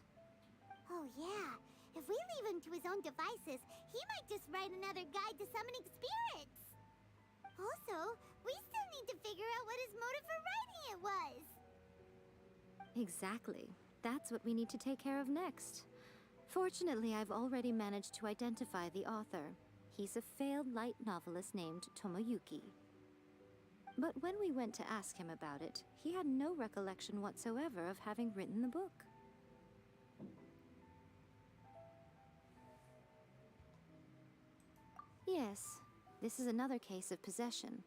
Oh yeah, if we leave him to his own devices, he might just write another guide to summoning spirits. Also, we still need to figure out what his motive for writing it was. Exactly. That's what we need to take care of next. Fortunately, I've already managed to identify the author. He's a failed light novelist named Tomoyuki. But when we went to ask him about it, he had no recollection whatsoever of having written the book. Yes, this is another case of possession.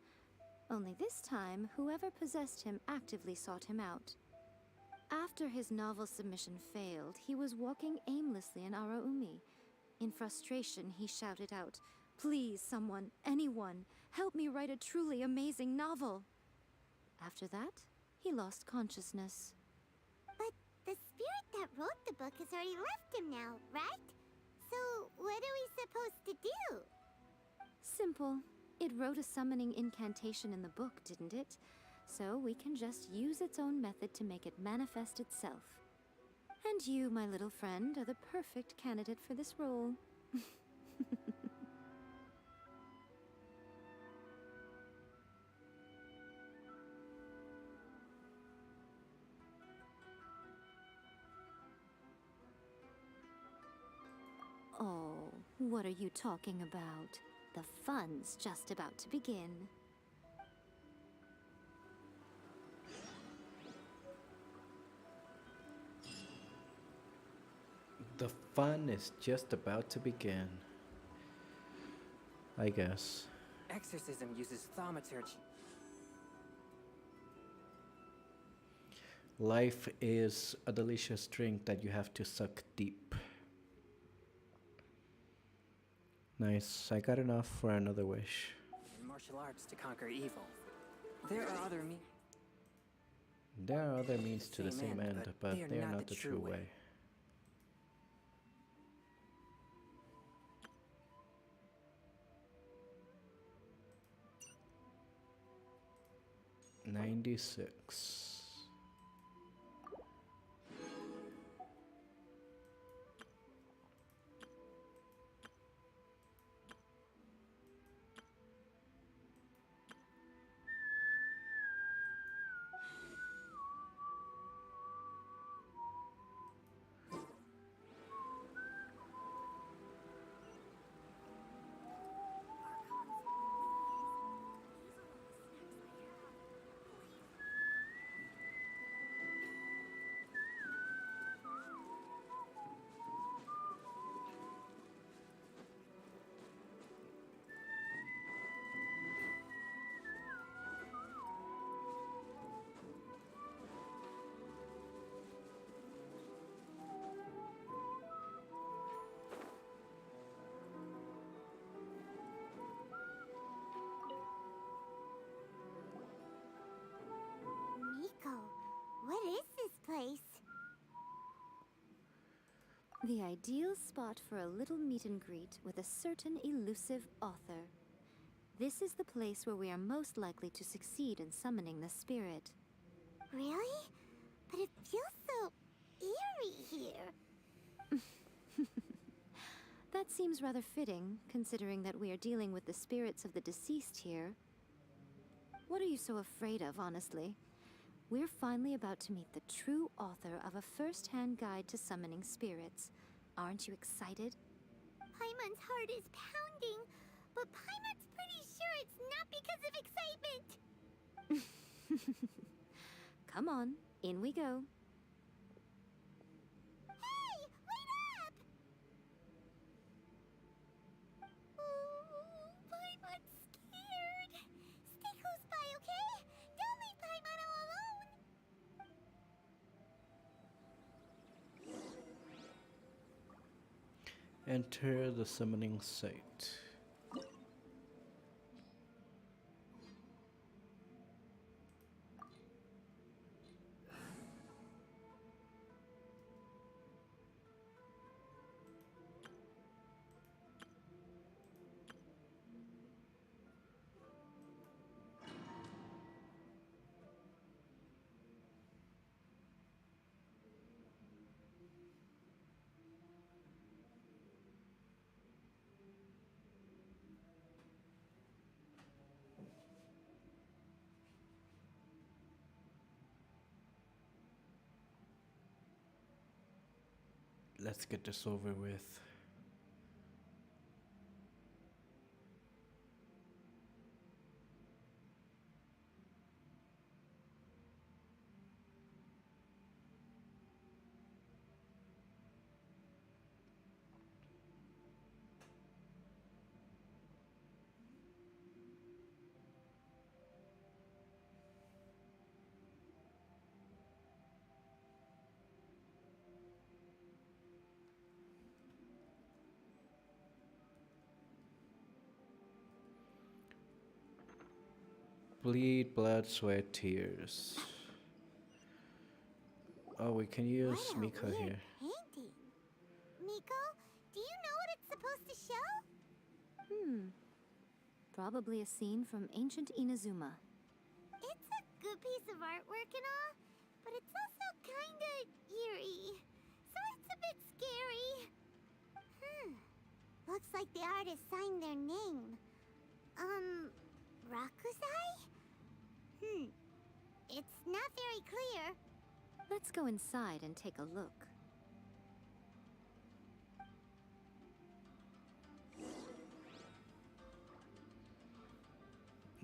Only this time, whoever possessed him actively sought him out. After his novel submission failed, he was walking aimlessly in Araumi. In frustration, he shouted out, "Please, someone, anyone, help me write a truly amazing novel." After that, he lost consciousness. But the spirit that wrote the book has already left him now, right? So what are we supposed to do? Simple. It wrote a summoning incantation in the book, didn't it? So we can just use its own method to make it manifest itself. And you, my little friend, are the perfect candidate for this role. Oh, what are you talking about? The fun's just about to begin. The fun is just about to begin. I guess. Exorcism uses thaumaturgy. Life is a delicious drink that you have to suck deep. Nice, I got enough for another wish. In martial arts to conquer evil. There are other There are other means to the same end, but they are not the true way. 96. Miko, what is this place? The ideal spot for a little meet and greet with a certain elusive author. This is the place where we are most likely to succeed in summoning the spirit. Really? But it feels so eerie here. That seems rather fitting, considering that we are dealing with the spirits of the deceased here. What are you so afraid of, honestly? We're finally about to meet the true author of a first-hand guide to summoning spirits. Aren't you excited? Paimon's heart is pounding, but Paimon's pretty sure it's not because of excitement. Come on, in we go. Hey, wait up! Oh, Paimon's scared. Stay close by, okay? Don't leave Paimon all alone. Enter the summoning site. Let's get this over with. Bleed, blood, sweat, tears. Oh, we can use What a Mika weird here. painting. Miko, do you know what it's supposed to show? Probably a scene from ancient Inazuma. It's a good piece of artwork and all, but it's also kinda eerie. So it's a bit scary. Looks like the artist signed their name. Rakuzai? It's not very clear. Let's go inside and take a look.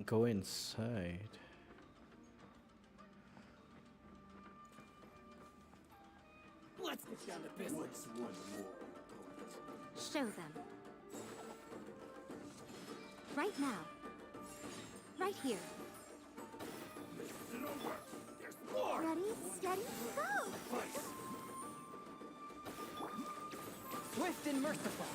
Go inside. Let's get down to business. What's one more? Show them. Right now. Right here. Listen over. There's more. Ready, steady, go! Swift and merciful.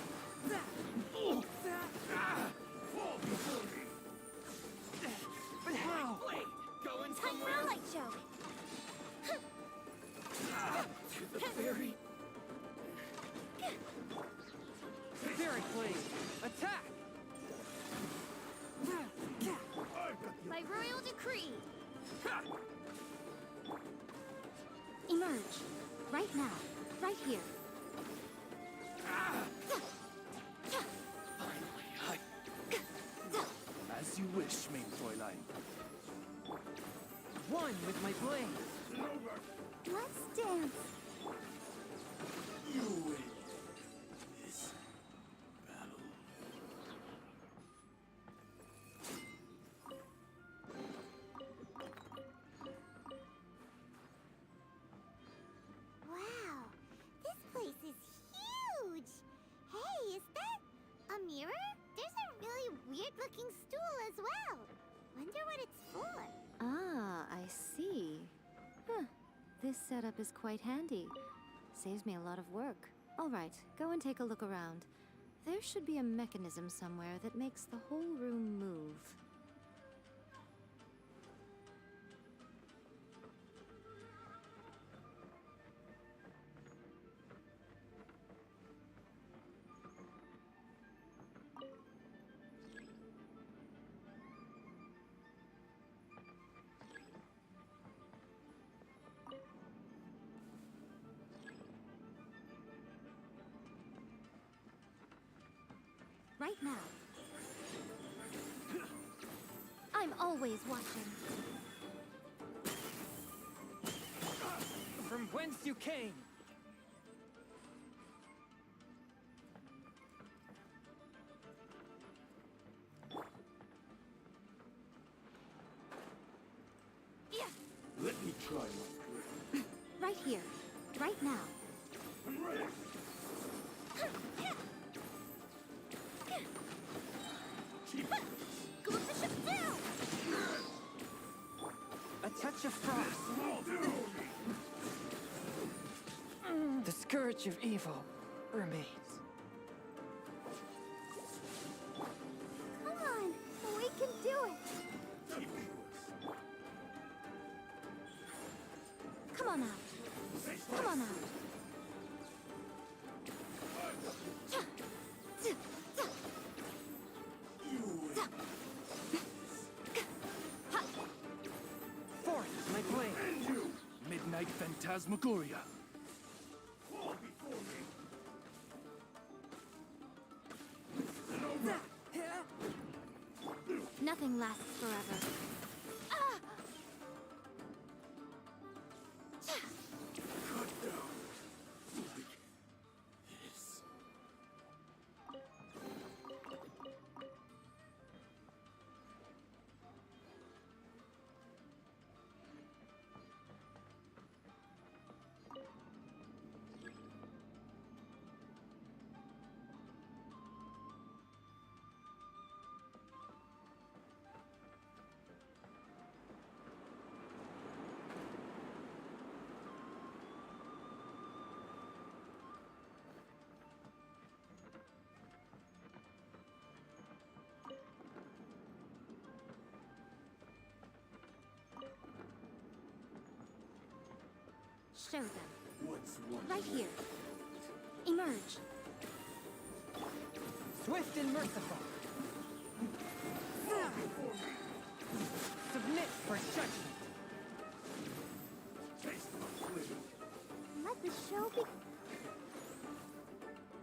But how? Going Time for somewhere. a light show. To the ferry. Fairy blade. Attack! By royal decree. Emerge. Right now. Right here. As you wish, main Fräulein. One with my blade. Let's dance. You win this battle. Wow, this place is huge. Hey, is that a mirror? There's a really weird-looking stool as well. Wonder what it's for. Ah, I see. Huh. This setup is quite handy. Saves me a lot of work. All right, go and take a look around. There should be a mechanism somewhere that makes the whole room move. Right now. I'm always watching. From whence you came. Let me try my grip. Right here. Right now. I'm ready. A touch of frost. The scourge of evil remains. Come on, we can do it. Come on out. Come on out. Forth is my blade. Midnight Phantasmagoria. Fall before me. Nothing lasts forever. Cut down. Like this. Show them. What's one Right here. Emerge. Swift and merciful. Submit for judgment. taste my flavor? Let the show be.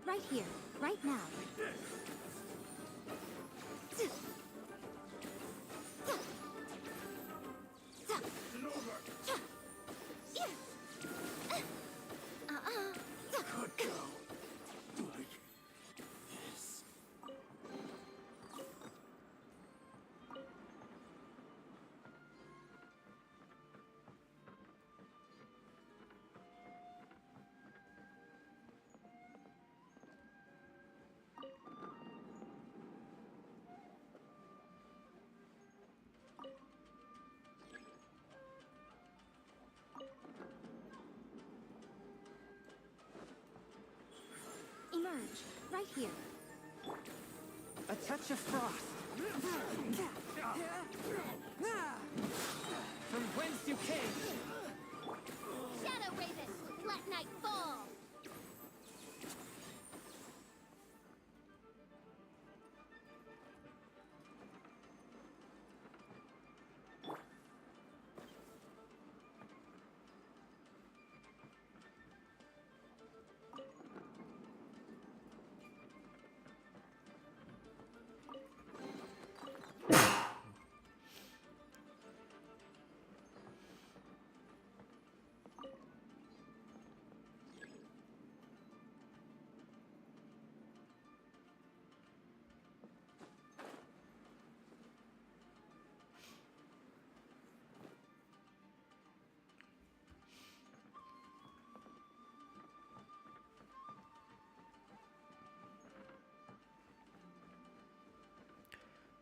Right here. Right now. Cut down. Like this. Emerge. Right here. A touch of frost. From whence you came. Shadow Raven, let night fall.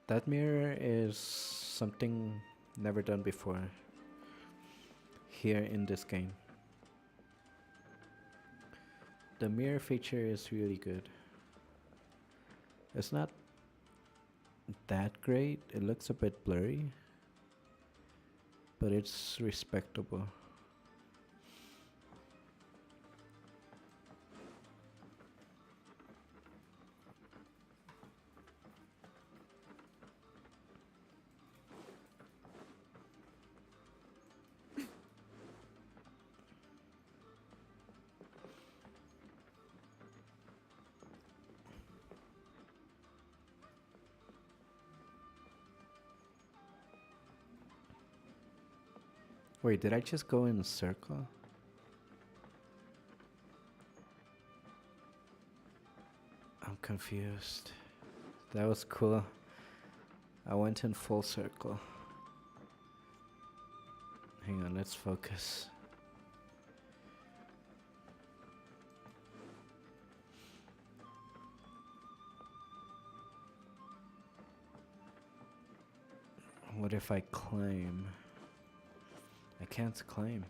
That mirror is something never done before here in this game. The mirror feature is really good. It's not that great, it looks a bit blurry, but it's respectable. Wait, did I just go in a circle? I'm confused. That was cool. I went in full circle. Hang on, let's focus. What if I climb? I can't climb.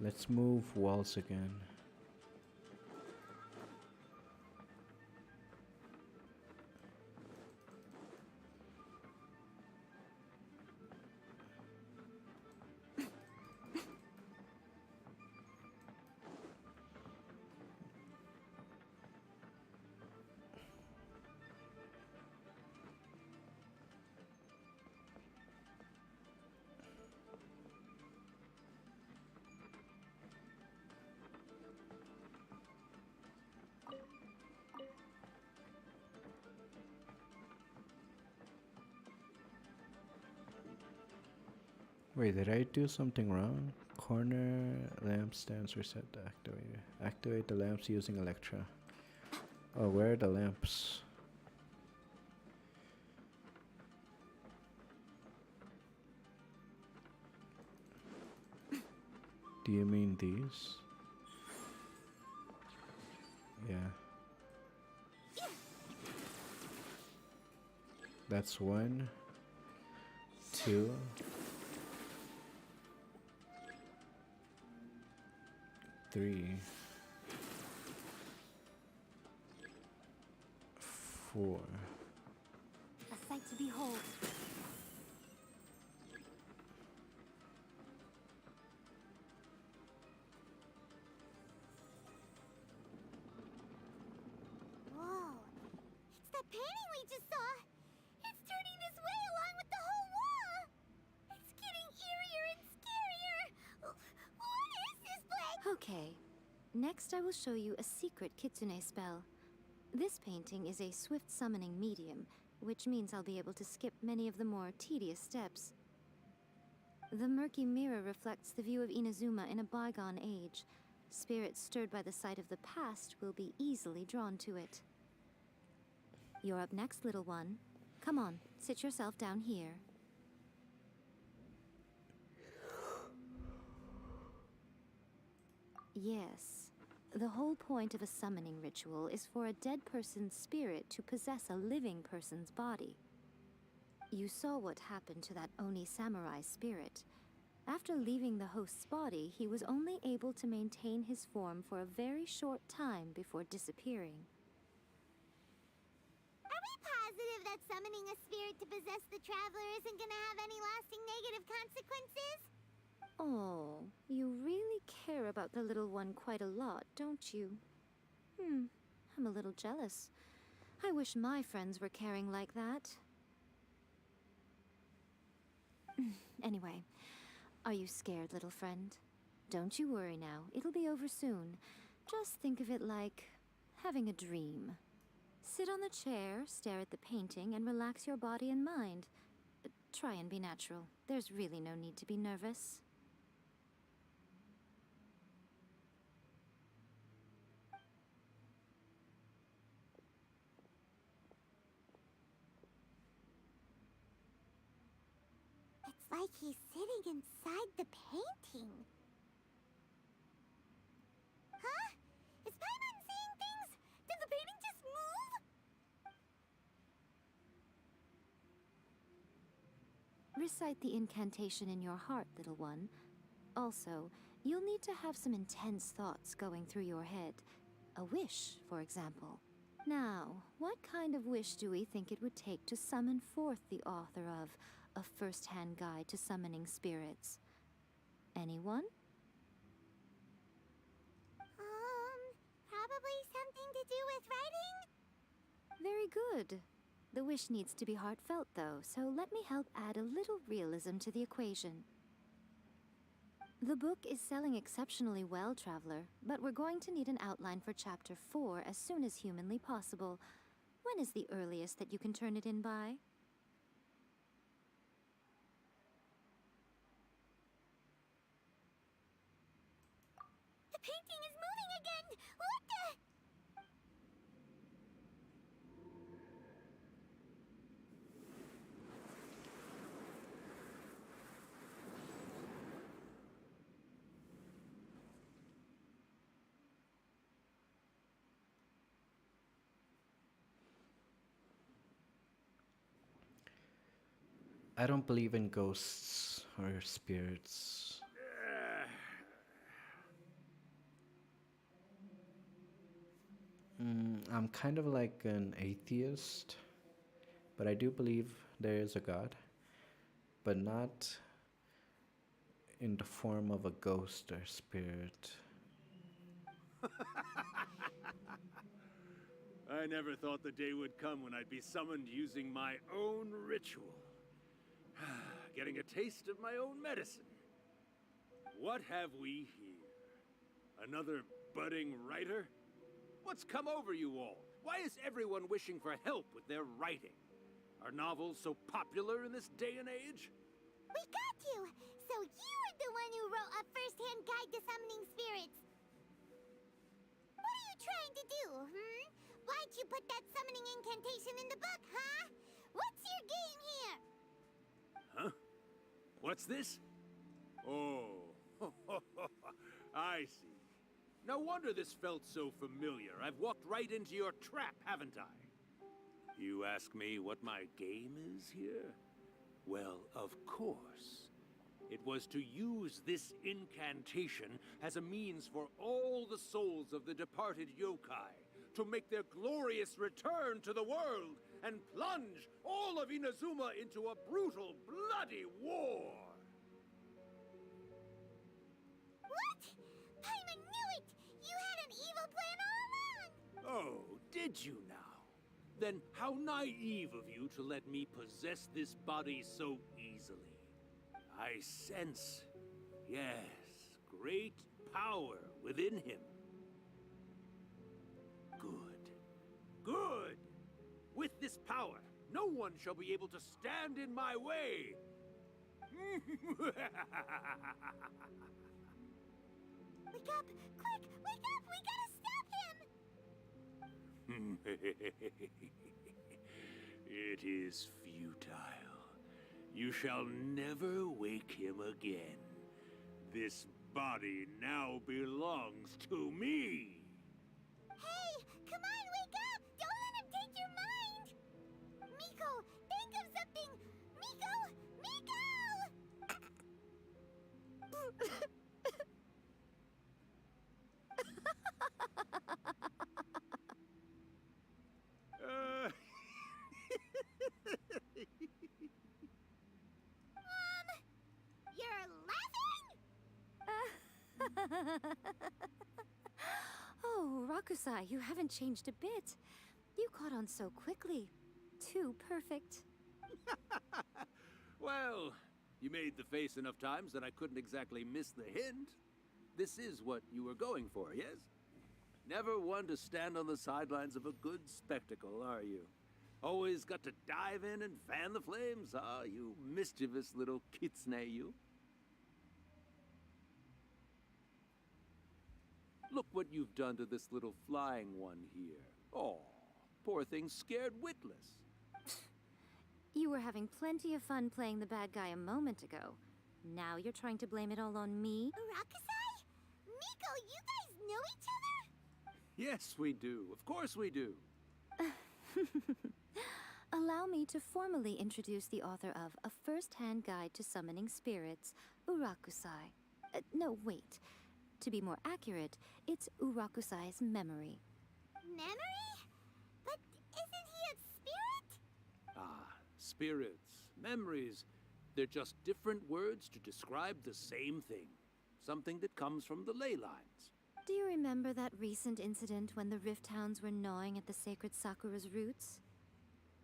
Let's move walls again. Wait, did I do something wrong? Corner lamp stands reset to activate. Activate the lamps using Electra. Oh, where are the lamps? Do you mean these? Yeah. That's 1, 2, 3, 4. A sight to behold. Whoa. It's that painting we just saw. It's turning this way along with the whole wall. It's getting eerier and scarier. What is this place? Okay. Next, I will show you a secret Kitsune spell. This painting is a swift summoning medium, which means I'll be able to skip many of the more tedious steps. The murky mirror reflects the view of Inazuma in a bygone age. Spirits stirred by the sight of the past will be easily drawn to it. You're up next, little one. Come on, sit yourself down here. Yes. The whole point of a summoning ritual is for a dead person's spirit to possess a living person's body. You saw what happened to that Oni samurai spirit. After leaving the host's body, he was only able to maintain his form for a very short time before disappearing. Are we positive that summoning a spirit to possess the traveler isn't gonna have any lasting negative consequences? Oh, you really care about the little one quite a lot, don't you? I'm a little jealous. I wish my friends were caring like that. Anyway, are you scared, little friend? Don't you worry now, it'll be over soon. Just think of it like having a dream. Sit on the chair, stare at the painting, and relax your body and mind. Try and be natural. There's really no need to be nervous. It's like he's sitting inside the painting. Huh? Is Paimon seeing things? Did the painting just move? Recite the incantation in your heart, little one. Also, you'll need to have some intense thoughts going through your head. A wish, for example. Now, what kind of wish do we think it would take to summon forth the author of A First-Hand Guide to Summoning Spirits? Anyone? Probably something to do with writing? Very good. The wish needs to be heartfelt, though, so let me help add a little realism to the equation. The book is selling exceptionally well, Traveler, but we're going to need an outline for Chapter 4 as soon as humanly possible. When is the earliest that you can turn it in by? The painting is moving again! What the? I don't believe in ghosts or spirits. I'm kind of like an atheist, but I do believe there is a God, but not in the form of a ghost or spirit. I never thought the day would come when I'd be summoned using my own ritual. Getting a taste of my own medicine. What have we here? Another budding writer? What's come over you all? Why is everyone wishing for help with their writing? Are novels so popular in this day and age? We got you! So you're the one who wrote A First-Hand Guide to Summoning Spirits. What are you trying to do, Why'd you put that summoning incantation in the book, huh? What's your game here? Huh? What's this? Oh, I see. No wonder this felt so familiar. I've walked right into your trap, haven't I? You ask me what my game is here? Well, of course. It was to use this incantation as a means for all the souls of the departed yokai to make their glorious return to the world and plunge all of Inazuma into a brutal, bloody war! What? Paimon knew it! You had an evil plan all along! Oh, did you now? Then how naive of you to let me possess this body so easily. I sense, yes, great power within him. Good. Good! With this power, no one shall be able to stand in my way! Wake up! Quick! Wake up! We gotta stop him! It is futile. You shall never wake him again. This body now belongs to me! Hey! Come on, wake up! Don't let him take your mind! Miko, think of something! Miko! Miko! Oh, Rakusai, you haven't changed a bit. You caught on so quickly. Too perfect. Well, you made the face enough times that I couldn't exactly miss the hint. This is what you were going for, yes? Never one to stand on the sidelines of a good spectacle, are you? Always got to dive in and fan the flames, ah, you mischievous little Kitsune, you. Look what you've done to this little flying one here. Oh, poor thing scared witless. You were having plenty of fun playing the bad guy a moment ago. Now you're trying to blame it all on me? Rakusai? Miko, you guys know each other? Yes, we do. Of course we do. Allow me to formally introduce the author of A First-Hand Guide to Summoning Spirits, Urakusai. No, wait. To be more accurate, it's Urakusai's memory. Memory? But isn't he a spirit? Ah, spirits, memories. They're just different words to describe the same thing. Something that comes from the ley lines. Do you remember that recent incident when the Rift Hounds were gnawing at the sacred Sakura's roots?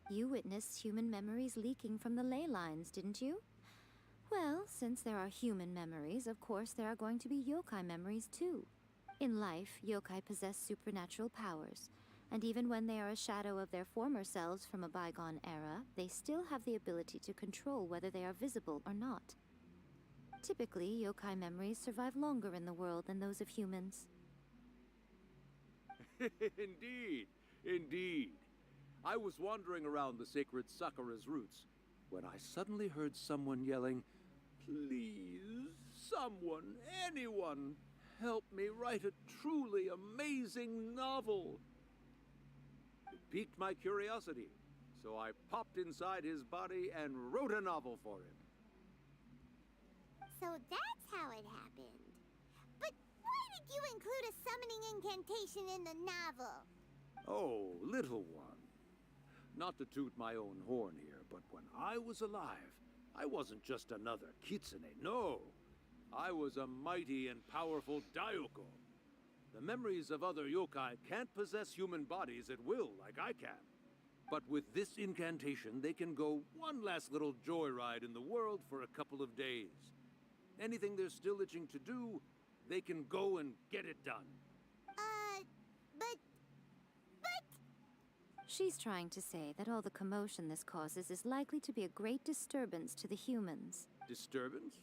You witnessed human memories leaking from the ley lines, didn't you? Well, since there are human memories, of course there are going to be yokai memories too. In life, yokai possess supernatural powers, and even when they are a shadow of their former selves from a bygone era, they still have the ability to control whether they are visible or not. Typically, yokai memories survive longer in the world than those of humans. Indeed, indeed. I was wandering around the sacred Sakura's roots when I suddenly heard someone yelling, "Please, someone, anyone, help me write a truly amazing novel." It piqued my curiosity, so I popped inside his body and wrote a novel for him. So that's how it happened. But why did you include a summoning incantation in the novel? Oh, little one. Not to toot my own horn here, but when I was alive, I wasn't just another Kitsune, no. I was a mighty and powerful Daiyoko. The memories of other yokai can't possess human bodies at will like I can. But with this incantation, they can go one last little joyride in the world for a couple of days. Anything they're still itching to do, they can go and get it done. But... She's trying to say that all the commotion this causes is likely to be a great disturbance to the humans. Disturbance?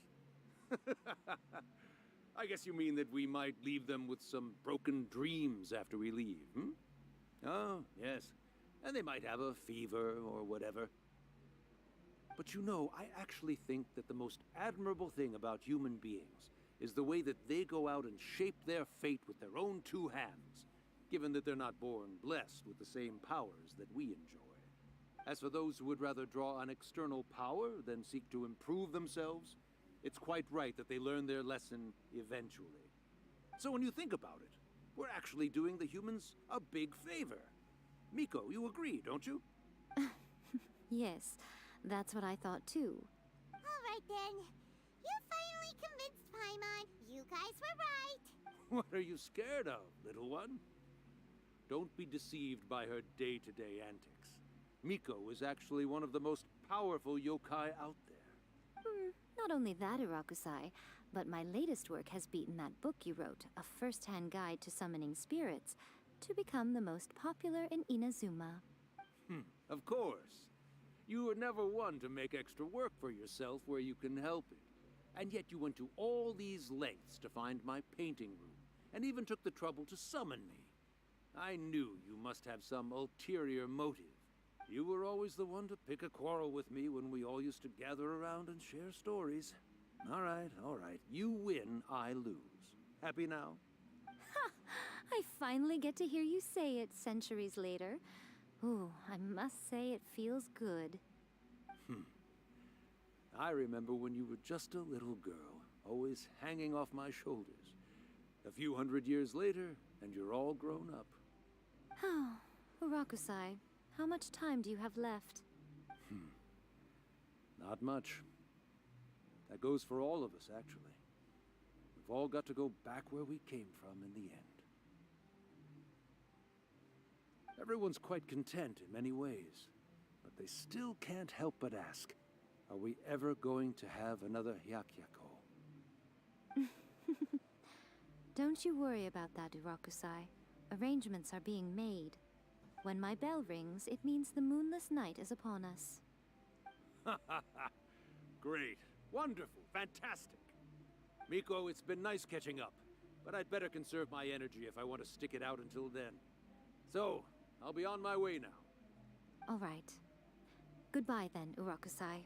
I guess you mean that we might leave them with some broken dreams after we leave, hmm? Oh, yes. And they might have a fever or whatever. But you know, I actually think that the most admirable thing about human beings is the way that they go out and shape their fate with their own two hands, given that they're not born blessed with the same powers that we enjoy. As for those who would rather draw on external power than seek to improve themselves, it's quite right that they learn their lesson eventually. So when you think about it, we're actually doing the humans a big favor. Miko, you agree, don't you? Yes, that's what I thought too. All right then. You finally convinced Paimon. You guys were right. What are you scared of, little one? Don't be deceived by her day-to-day antics. Miko is actually one of the most powerful yokai out there. Not only that, Urakusai, but my latest work has beaten that book you wrote, A First-Hand Guide to Summoning Spirits, to become the most popular in Inazuma. Of course. You were never one to make extra work for yourself where you can help it. And yet you went to all these lengths to find my painting room, and even took the trouble to summon me. I knew you must have some ulterior motive. You were always the one to pick a quarrel with me when we all used to gather around and share stories. All right. You win, I lose. Happy now? Ha! I finally get to hear you say it centuries later. Ooh, I must say it feels good. I remember when you were just a little girl, always hanging off my shoulders. A few hundred years later, and you're all grown up. Oh, Urakusai, how much time do you have left? Not much. That goes for all of us, actually. we've all got to go back where we came from in the end. Everyone's quite content in many ways, but they still can't help but ask, are we ever going to have another Hyakyako? Don't you worry about that, Urakusai. Arrangements are being made. When my bell rings, it means the moonless night is upon us. Great. Wonderful. Fantastic. Miko, it's been nice catching up, but I'd better conserve my energy if I want to stick it out until then. So, I'll be on my way now. All right. Goodbye then, Urakusai.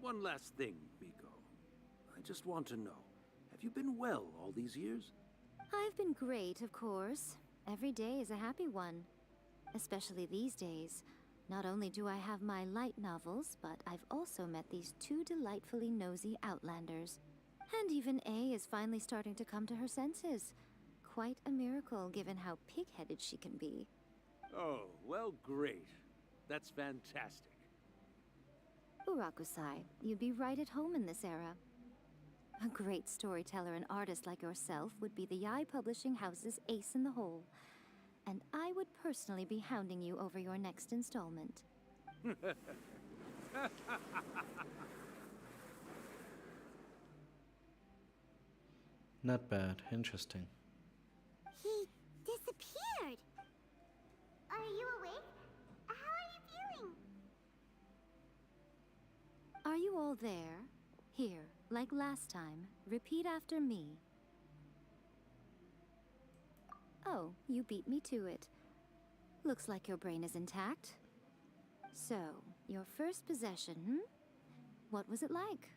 One last thing, Miko. I just want to know, have you been well all these years? I've been great, of course. Every day is a happy one. Especially these days. Not only do I have my light novels, but I've also met these two delightfully nosy outlanders. And even A is finally starting to come to her senses. Quite a miracle, given how pig-headed she can be. Oh, well, great. That's fantastic. Urakusai, you'd be right at home in this era. A great storyteller and artist like yourself would be the Yae Publishing House's ace in the hole. And I would personally be hounding you over your next installment. Not bad. Interesting. He disappeared. Are you awake? How are you feeling? Are you all there? Here, like last time, repeat after me. Oh, you beat me to it. Looks like your brain is intact. So, your first possession, What was it like?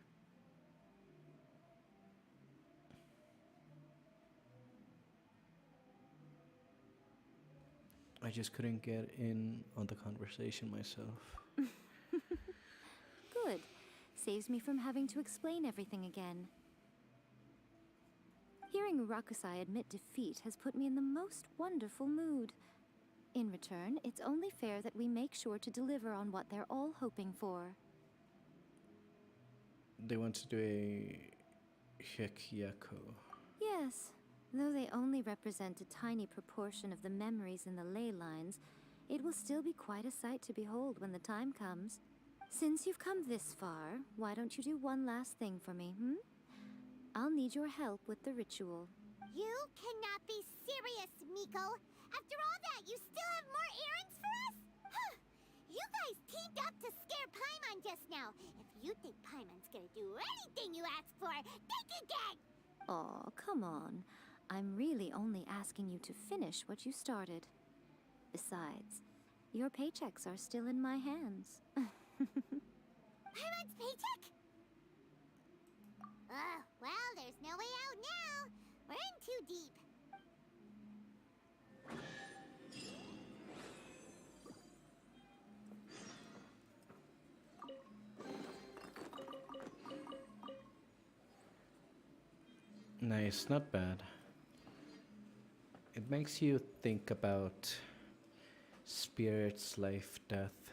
I just couldn't get in on the conversation myself. Good. Saves me from having to explain everything again. Hearing Urakusai admit defeat has put me in the most wonderful mood. In return, it's only fair that we make sure to deliver on what they're all hoping for. They want to do a Hyakyako. Yes, though they only represent a tiny proportion of the memories in the ley lines, it will still be quite a sight to behold when the time comes. Since you've come this far, why don't you do one last thing for me, I'll need your help with the ritual. You cannot be serious, Miko. After all that, you still have more errands for us? Huh. You guys teamed up to scare Paimon just now. If you think Paimon's gonna do anything you ask for, think again! Aw, come on. I'm really only asking you to finish what you started. Besides, your paychecks are still in my hands. Paimon's paycheck? Well, there's no way out now. We're in too deep. Nice, not bad. It makes you think about spirits, life, death,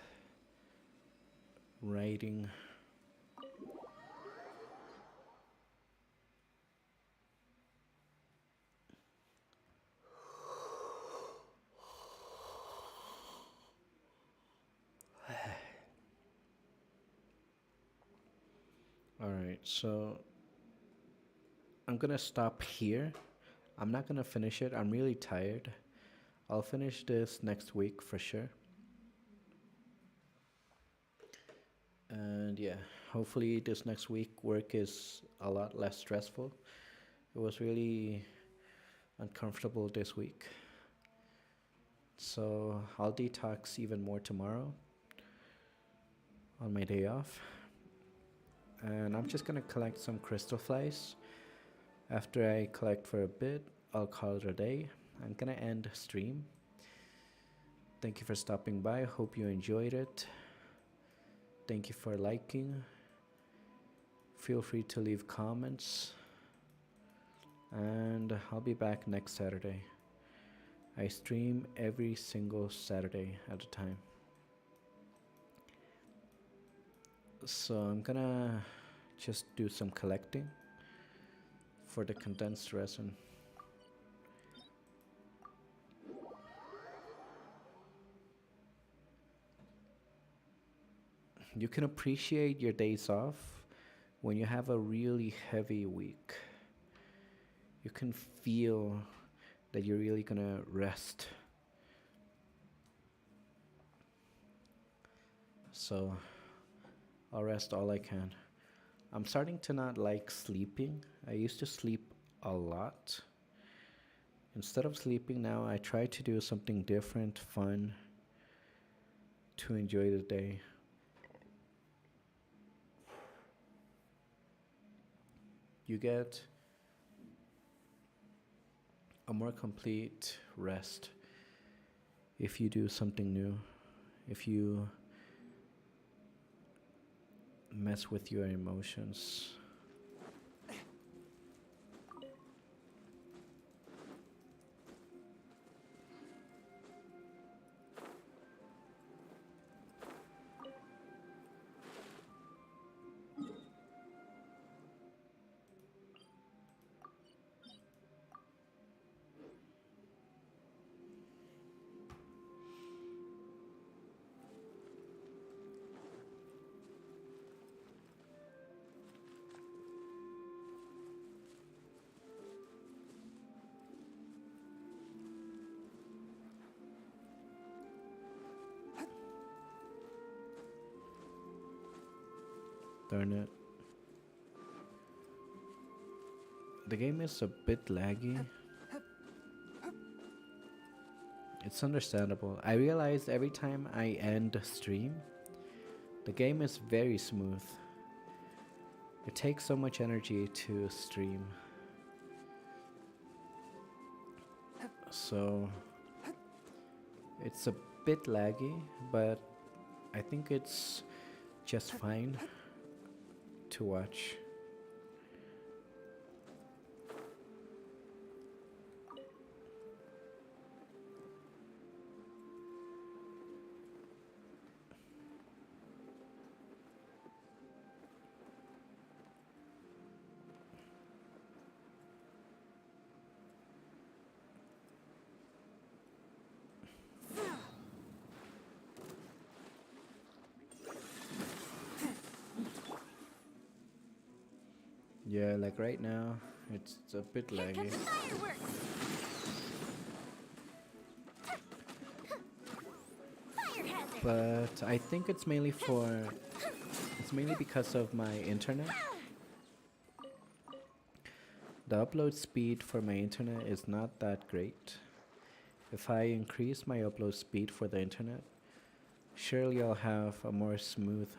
writing. Alright, so I'm gonna stop here. I'm not gonna finish it. I'm really tired. I'll finish this next week for sure. And yeah, hopefully this next week work is a lot less stressful. It was really uncomfortable this week. So I'll detox even more tomorrow on my day off. And I'm just gonna collect some crystal flies. After I collect for a bit, I'll call it a day. I'm gonna end stream. Thank you for stopping by. Hope you enjoyed it. Thank you for liking. Feel free to leave comments. And I'll be back next Saturday. I stream every single Saturday at a time. So I'm gonna just do some collecting for the condensed resin. You can appreciate your days off when you have a really heavy week. You can feel that you're really gonna rest. So I'll rest all I can. I'm starting to not like sleeping. I used to sleep a lot. Instead of sleeping now, I try to do something different, fun, to enjoy the day. You get a more complete rest if you do something new, if you mess with your emotions. Darn it. The game is a bit laggy. It's understandable. I realize every time I end a stream, the game is very smooth. It takes so much energy to stream. So it's a bit laggy, but I think it's just fine to watch. Yeah, like right now, it's a bit laggy. But I think it's mainly because of my internet. The upload speed for my internet is not that great. If I increase my upload speed for the internet, surely I'll have a more smooth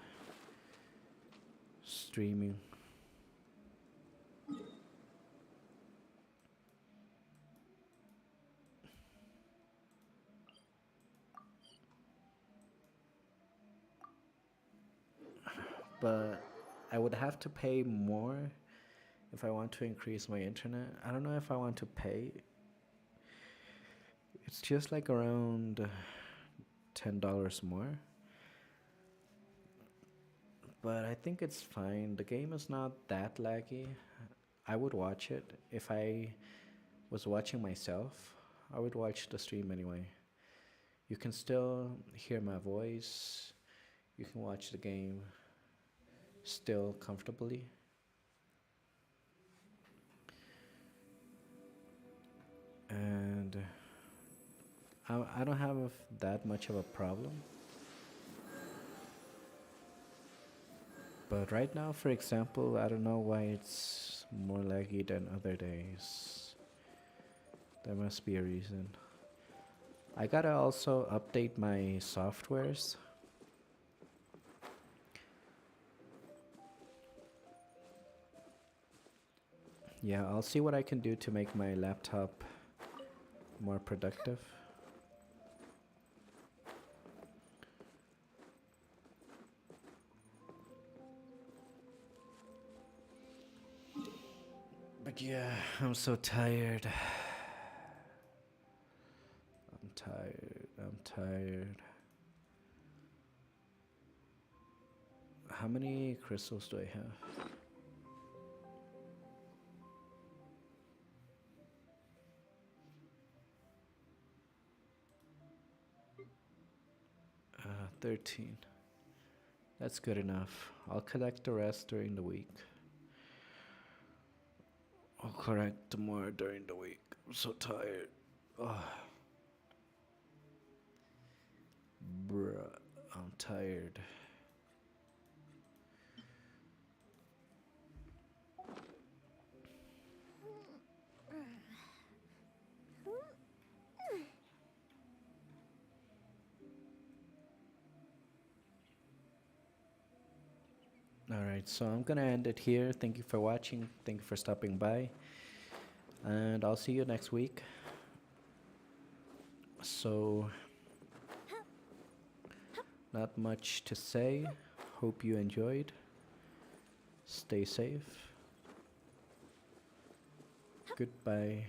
streaming. But I would have to pay more if I want to increase my internet. I don't know if I want to pay. It's just like around $10 more. But I think it's fine. The game is not that laggy. I would watch it. If I was watching myself, I would watch the stream anyway. You can still hear my voice. You can watch the game still comfortably. And I don't have that much of a problem. But right now, for example, I don't know why it's more laggy than other days. There must be a reason. I gotta also update my softwares. Yeah, I'll see what I can do to make my laptop more productive. But yeah, I'm so tired. I'm tired. How many crystals do I have? 13. That's good enough. I'll collect the rest during the week. I'll collect more during the week. I'm so tired. Ugh. Bruh, I'm tired. Alright, so I'm gonna end it here. Thank you for watching. Thank you for stopping by. And I'll see you next week. So, not much to say. Hope you enjoyed. Stay safe. Goodbye.